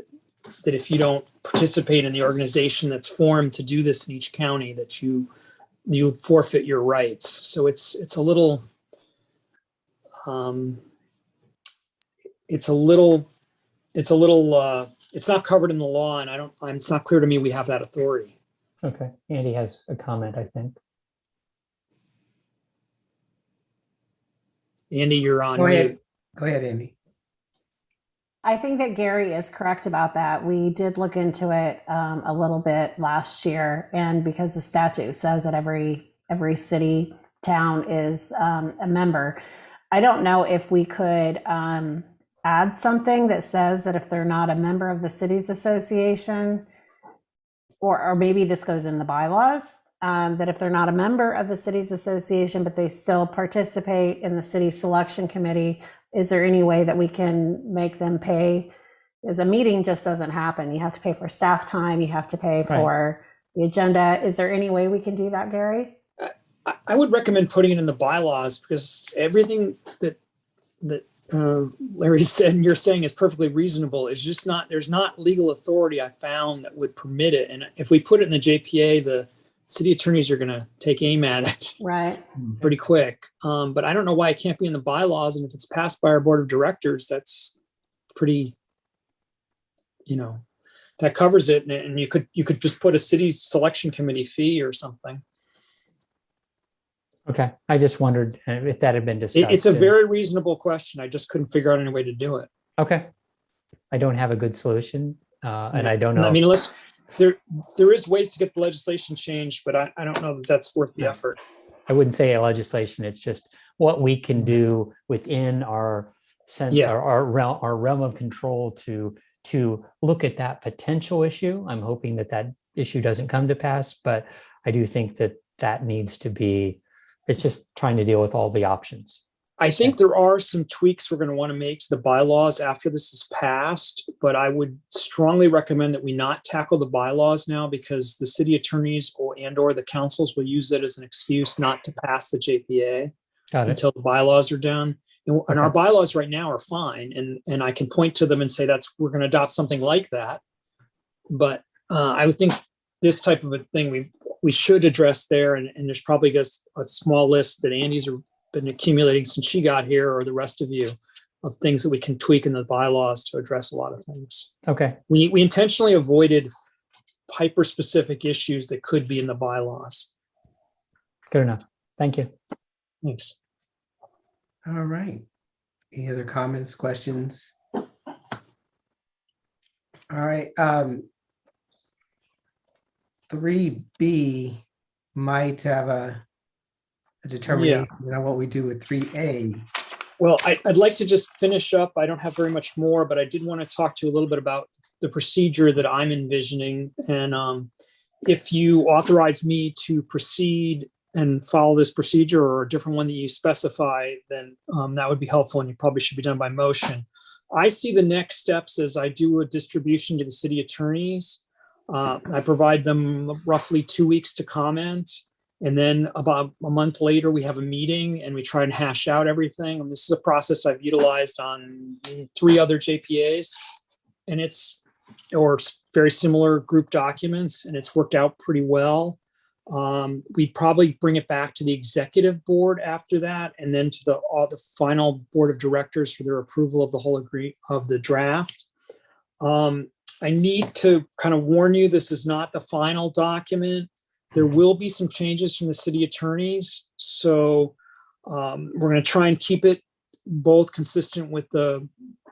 that if you don't participate in the organization that's formed to do this in each county, that you forfeit your rights. So it's a little, it's not covered in the law, and it's not clear to me we have that authority. Okay, Andy has a comment, I think. Andy, you're on Go ahead. mute. Go ahead, Andy. I think that Gary is correct about that. We did look into it a little bit last year, and because the statute says that every city town is a member, I don't know if we could add something that says that if they're not a member of the cities association, or maybe this goes in the bylaws, that if they're not a member of the cities association, but they still participate in the city selection committee, is there any way that we can make them pay? Because a meeting just doesn't happen. You have to pay for staff time. You have to pay for the agenda. Is there any way we can do that, Gary? I would recommend putting it in the bylaws because everything that Larry said and you're saying is perfectly reasonable. It's just there's not legal authority I found that would permit it. And if we put it in the JPA, the city attorneys are going to take aim at it Right. pretty quick. But I don't know why it can't be in the bylaws. And if it's passed by our board of directors, that's pretty, that covers it. And you could just put a city selection committee fee or something. Okay, I just wondered if that had been discussed. It's a very reasonable question. I just couldn't figure out any way to do it. Okay. I don't have a good solution, and I don't know. I mean, unless there is ways to get the legislation changed, but I don't know that that's worth the effort. I wouldn't say a legislation. It's just what we can do within our our realm of control to look at that potential issue. I'm hoping that issue doesn't come to pass, but I do think that needs to be. It's just trying to deal with all the options. I think there are some tweaks we're going to want to make to the bylaws after this is passed, but I would strongly recommend that we not tackle the bylaws now because the city attorneys or the councils will use it as an excuse not to pass the JPA until the bylaws are done. And our bylaws right now are fine. And I can point to them and say we're going to adopt something like that. But I would think this type of a thing we should address there. And there's probably just a small list that Andy's been accumulating since she got here, or the rest of you, of things that we can tweak in the bylaws to address a lot of things. Okay. We intentionally avoided hyper-specific issues that could be in the bylaws. Good enough. Thank you. Thanks. All right. Any other comments, questions? All right. 3B might have a determination on what we do with 3A. Well, I'd like to just finish up. I don't have very much more, but I did want to talk to you a little bit about the procedure that I'm envisioning. And if you authorize me to proceed and follow this procedure or a different one that you specify, then that would be helpful, and you probably should be done by motion. I see the next steps as I do a distribution to the city attorneys. I provide them roughly 2 weeks to comment. And then about a month later, we have a meeting and we try and hash out everything. And this is a process I've utilized on 3 other JPAs, and or very similar group documents, and it's worked out pretty well. We'd probably bring it back to the executive board after that, and then to the final board of directors for their approval of the whole of the draft. I need to kind of warn you, this is not the final document. There will be some changes from the city attorneys. So we're going to try and keep it both consistent with the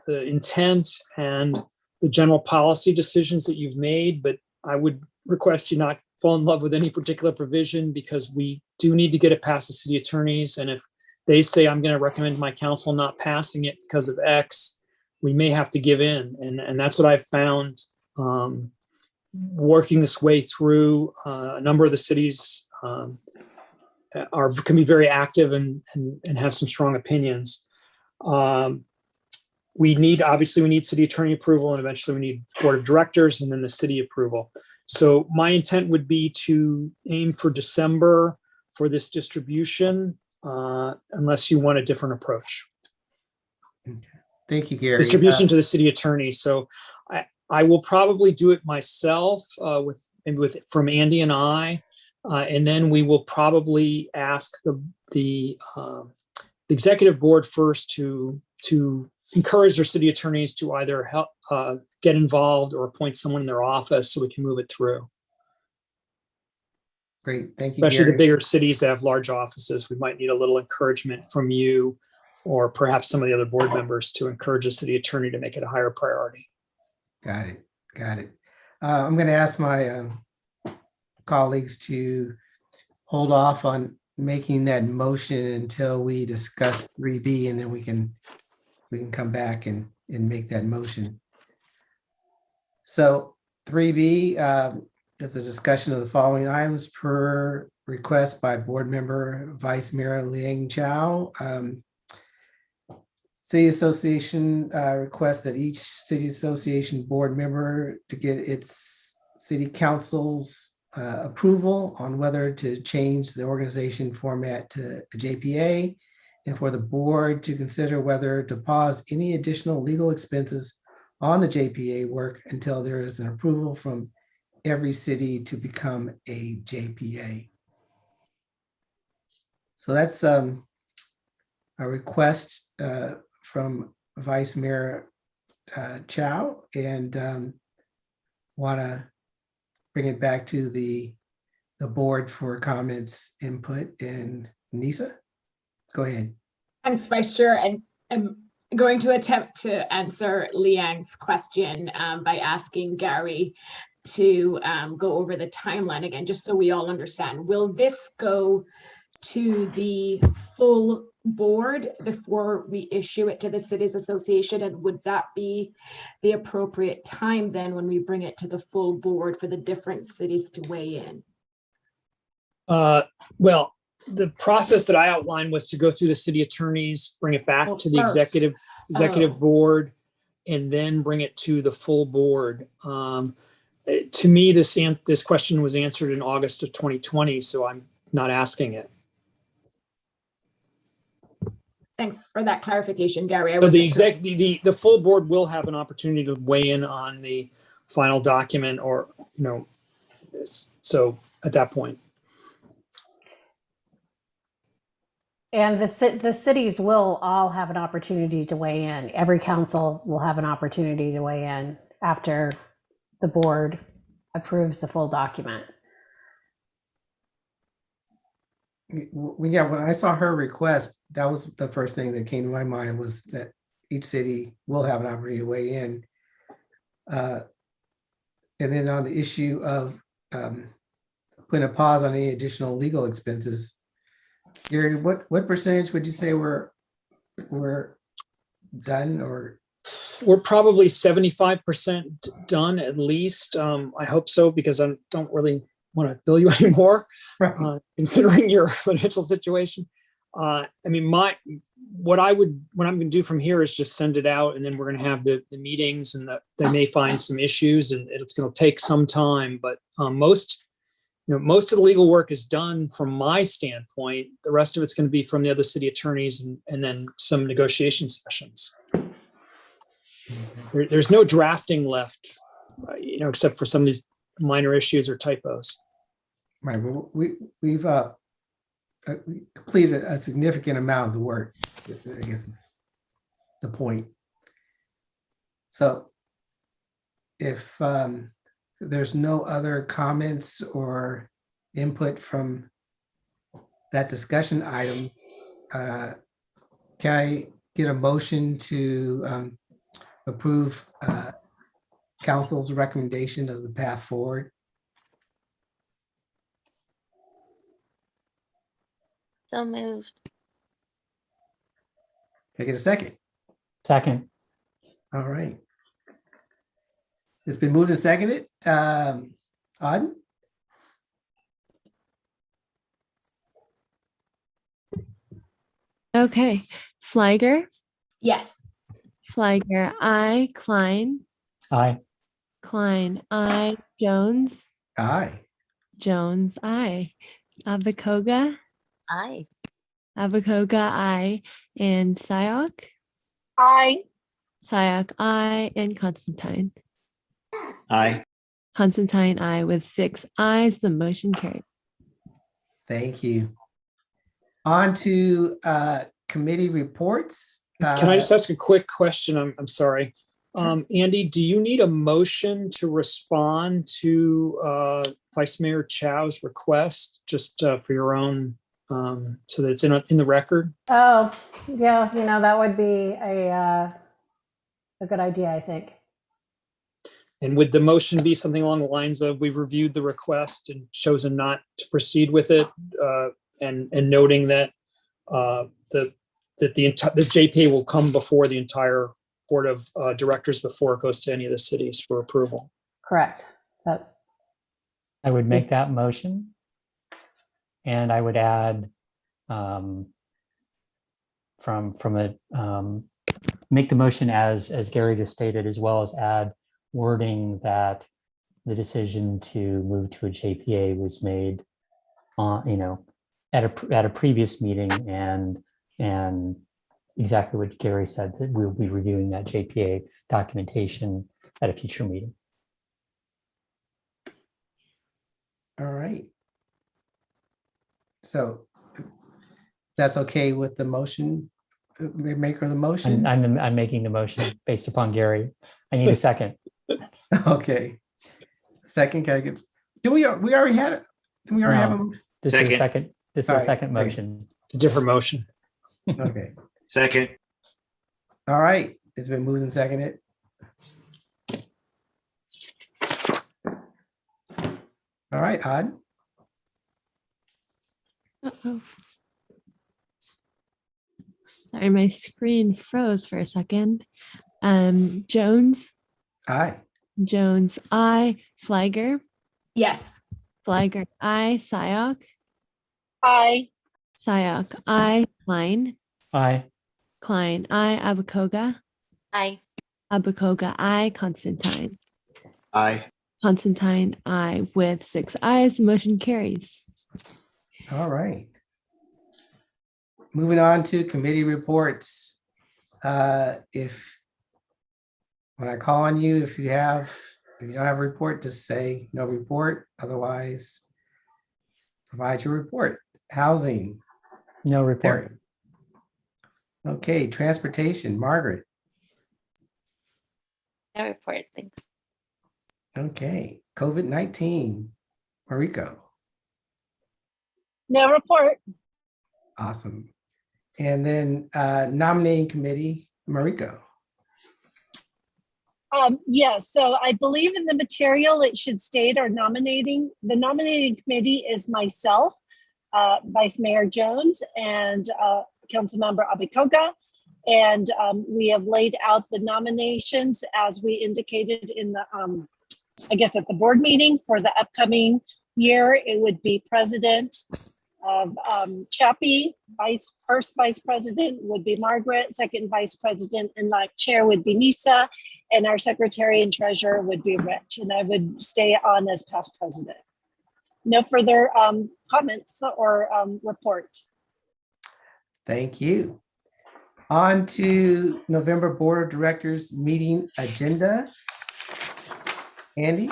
intent and the general policy decisions that you've made. But I would request you not fall in love with any particular provision, because we do need to get it past the city attorneys. And if they say, I'm going to recommend my council not passing it because of X, we may have to give in. And that's what I've found working this way through. A number of the cities can be very active and have some strong opinions. We need city attorney approval, and eventually we need board of directors and then the city approval. So my intent would be to aim for December for this distribution, unless you want a different approach. Thank you, Gary. Distribution to the city attorney. So I will probably do it myself from Andy and I, and then we will probably ask the executive board first to encourage their city attorneys to either help get involved or appoint someone in their office so we can move it through. Great, thank you, Especially Gary. the bigger cities that have large offices, we might need a little encouragement from you or perhaps some of the other board members to encourage the city attorney to make it a higher priority. Got it. I'm going to ask my colleagues to hold off on making that motion until we discuss 3B, and then we can come back and make that motion. So 3B is a discussion of the following items per request by board member Vice Mayor Liang Chow. City Association requests that each City Association board member to get its city council's approval on whether to change the organization format to a JPA, and for the board to consider whether to pause any additional legal expenses on the JPA work until there is an approval from every city to become a JPA. So that's a request from Vice Mayor Chow, and want to bring it back to the board for comments, input. And Nisa, go ahead. Thanks, Vice Chair. And I'm going to attempt to answer Liang's question by asking Gary to go over the timeline again, just so we all understand. Will this go to the full board before we issue it to the Cities Association? And would that be the appropriate time then when we bring it to the full board for the different cities to weigh in? Well, the process that I outlined was to go through the city attorneys, bring it back to the First. executive board, and then bring it to the full board. To me, this question was answered in August of 2020, so I'm not asking it. Thanks for that clarification, Gary. So the full board will have an opportunity to weigh in on the final document, or so at that point. And the cities will all have an opportunity to weigh in. Every council will have an opportunity to weigh in after the board approves the full document. Yeah, when I saw her request, that was the first thing that came to my mind, was that each city will have an opportunity to weigh in. And then on the issue of putting a pause on any additional legal expenses, Gary, what percentage would you say we're done, or? We're probably 75% done at least. I hope so, because I don't really want to bill you anymore, considering your financial situation. I mean, what I'm going to do from here is just send it out, and then we're going to have the meetings, and they may find some issues, and it's going to take some time. But most of the legal work is done from my standpoint. The rest of it's going to be from the other city attorneys, and then some negotiation sessions. There's no drafting left, except for some of these minor issues or typos. Right. Well, we've completed a significant amount of the work, I guess is the point. So if there's no other comments or input from that discussion item, can I get a motion to approve council's recommendation of the path forward? So moved. Can I get a second? Second. All right. It's been moved and seconded. Auden? Okay. Flagger, Yes. Flagger, I, Klein, Aye. Klein, I, Jones, Aye. Jones, I, Abakoga, Aye. Abakoga, I, and Syok, I, Syok, I, and Constantine. Aye. Constantine, I, with 6 ayes, the motion carried. Thank you. On to committee reports. Can I just ask a quick question? I'm sorry. Andy, do you need a motion to respond to Vice Mayor Chow's request just for your own, so that it's in the record? Oh, yeah, that would be a good idea, I think. And would the motion be something along the lines of, we've reviewed the request and chosen not to proceed with it, and noting that the JPA will come before the entire board of directors before it goes to any of the cities for approval? Correct. I would make Yes. that motion. And I would add make the motion as Gary just stated, as well as add wording that the decision to move to a JPA was made at a previous meeting, and exactly what Gary said, that we'll be reviewing that JPA documentation at a future meeting. All right. So that's okay with the motion, maker of the motion? I'm making the motion based upon Gary. I need a second. Okay. Second, can I get, we already had it? We already have No. a, This is a Second. second. This is All a right, second great. motion. It's a different motion. okay. Second. All right, it's been moved and seconded. All right, Auden? Uh-oh. Sorry, my screen froze for a second. Jones, Aye. Jones, I, Flagger, Yes. Flagger, I, Syok, I, Syok, I, Klein, Aye. Klein, I, Abakoga, Aye. Abakoga, I, Constantine, Aye. Constantine, I, with 6 ayes, the motion carries. All right. Moving on to committee reports. If, when I call on you, if you don't have a report, just say no report. Otherwise, provide your report. Housing, No report. Eric. Okay, transportation, Margaret. No report, thanks. Okay, COVID-19, Mariko. no report. Awesome. And then nominating committee, Mariko. Yes, so I believe in the material, it should state the nominating committee is myself, Vice Mayor Jones, and Councilmember Abakoga. And we have laid out the nominations as we indicated in the, at the board meeting for the upcoming year. It would be president of Chappie, first vice president would be Margaret, second vice president and chair would be Nisa, and our secretary and treasurer would be Rich, and I would stay on as past president. No further comments or report. Thank you. On to November Board of Directors meeting agenda. Andy?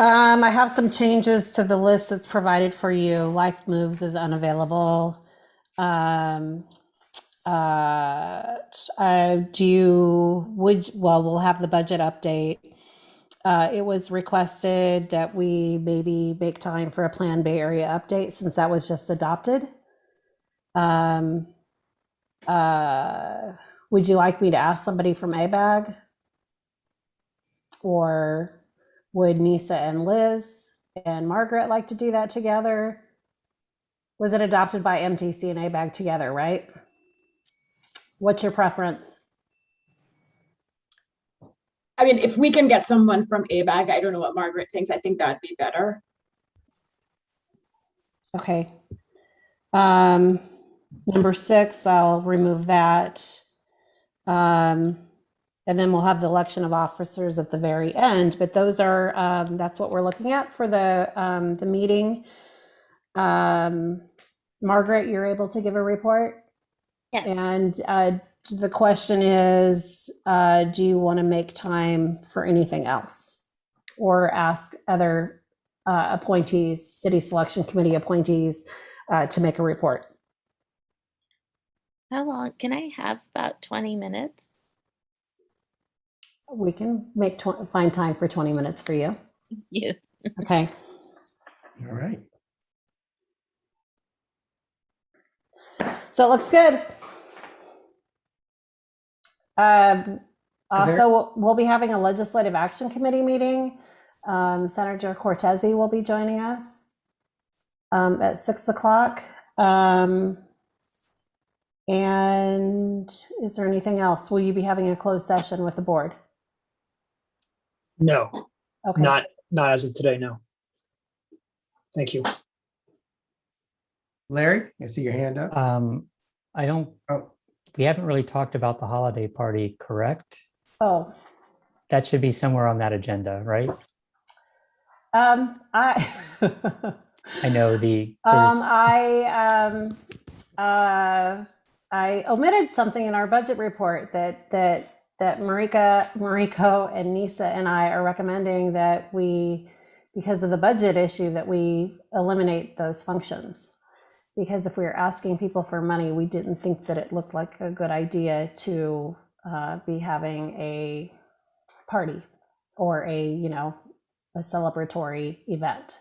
I have some changes to the list that's provided for you. Life Moves is unavailable. we'll have the budget update. It was requested that we maybe make time for a Plan Bay Area update since that was just adopted. Would you like me to ask somebody from ABAG? Or would Nisa and Liz and Margaret like to do that together? Was it adopted by MTC and ABAG together, right? What's your preference? I mean, if we can get someone from ABAG, I don't know what Margaret thinks. I think that'd be better. Okay. Number 6, I'll remove that. And then we'll have the election of officers at the very end, but those are, that's what we're looking at for the meeting. Margaret, you're able to give a report? Yes. And the question is, do you want to make time for anything else? Or ask other appointees, city selection committee appointees to make a report? How long? Can I have about 20 minutes? We can find time for 20 minutes for you. Yeah. Okay. All right. So it looks good. Also, we'll be having a legislative action committee meeting. Senator Cortese will be joining us at 6 o'clock. And is there anything else? Will you be having a closed session with the board? No, Okay. not as of today, no. Thank you. Larry, I see your hand up. I don't, Oh, we haven't really talked about the holiday party, correct? Oh, That should be somewhere on that agenda, right? I I know there's, I omitted something in our budget report that Mariko and Nisa and I are recommending that we, because of the budget issue, that we eliminate those functions. Because if we were asking people for money, we didn't think that it looked like a good idea to be having a party or a celebratory event.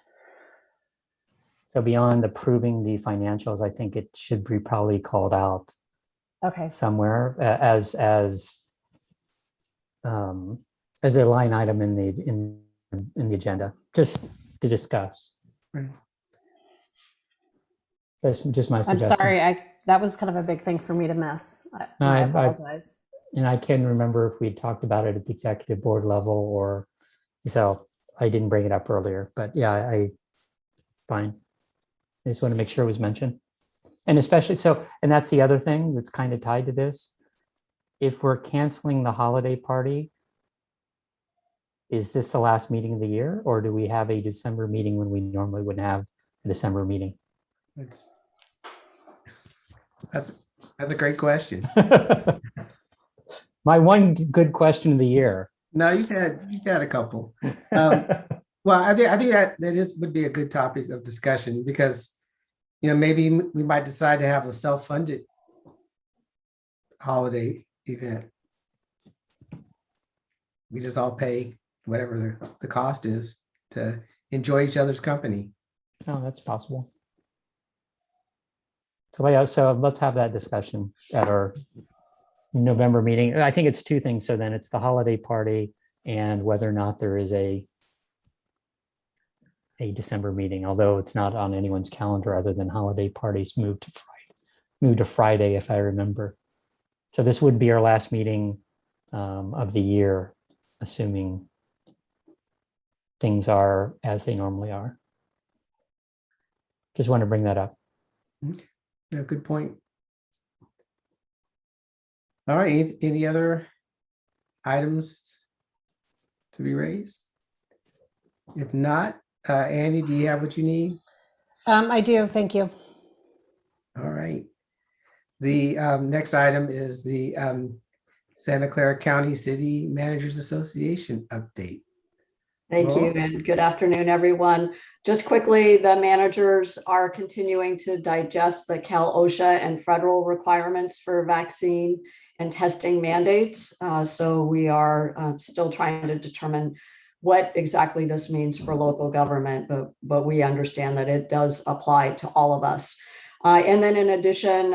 so beyond approving the financials, I think it should be probably called out Okay. somewhere as a line item in the agenda, just to discuss. Right. That's just my I'm suggestion. sorry, that was kind of a big thing for me to miss. No, I I- apologize. And I can remember if we talked about it at the executive board level or, so I didn't bring it up earlier, but yeah, fine. I just want to make sure it was mentioned. And especially so, and that's the other thing that's kind of tied to this. If we're canceling the holiday party, is this the last meeting of the year, or do we have a December meeting when we normally wouldn't have a December meeting? That's a great question. My one good question of the year. No, you've had a couple. Well, I think that would be a good topic of discussion because, maybe we might decide to have a self-funded holiday event. We just all pay whatever the cost is to enjoy each other's company. Oh, that's possible. So let's have that discussion at our November meeting. I think it's two things. So then it's the holiday party and whether or not there is a December meeting, although it's not on anyone's calendar other than holiday parties moved to Friday, if I remember. So this would be our last meeting of the year, assuming things are as they normally are. Just want to bring that up. Yeah, good point. All right, any other items to be raised? If not, Andy, do you have what you need? I do, thank you. All right. The next item is the Santa Clara County City Managers Association update. Thank you, Laura? and good afternoon, everyone. Just quickly, the managers are continuing to digest the Cal OSHA and federal requirements for vaccine and testing mandates. So we are still trying to determine what exactly this means for local government, but we understand that it does apply to all of us. And then in addition,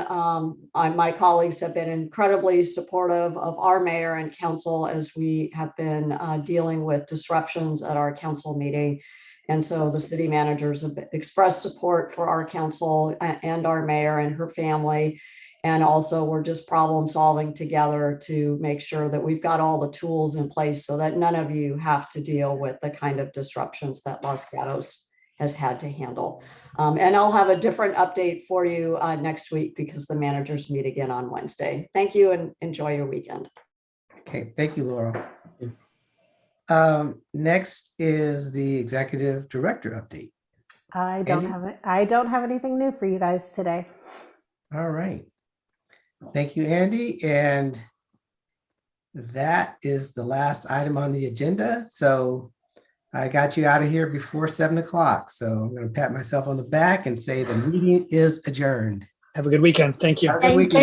my colleagues have been incredibly supportive of our mayor and council as we have been dealing with disruptions at our council meeting. And so the city managers have expressed support for our council and our mayor and her family. And also we're just problem solving together to make sure that we've got all the tools in place so that none of you have to deal with the kind of disruptions that Los Gatos has had to handle. And I'll have a different update for you next week because the managers meet again on Wednesday. Thank you and enjoy your weekend. Okay, thank you, Laura. Next is the executive director update. I don't Andy? have it. I don't have anything new for you guys today. All right. Thank you, Andy. And that is the last item on the agenda. So I got you out of here before 7 o'clock. So I'm going to pat myself on the back and say the meeting is adjourned. Have a good weekend. Thank you. Have a good Thank weekend.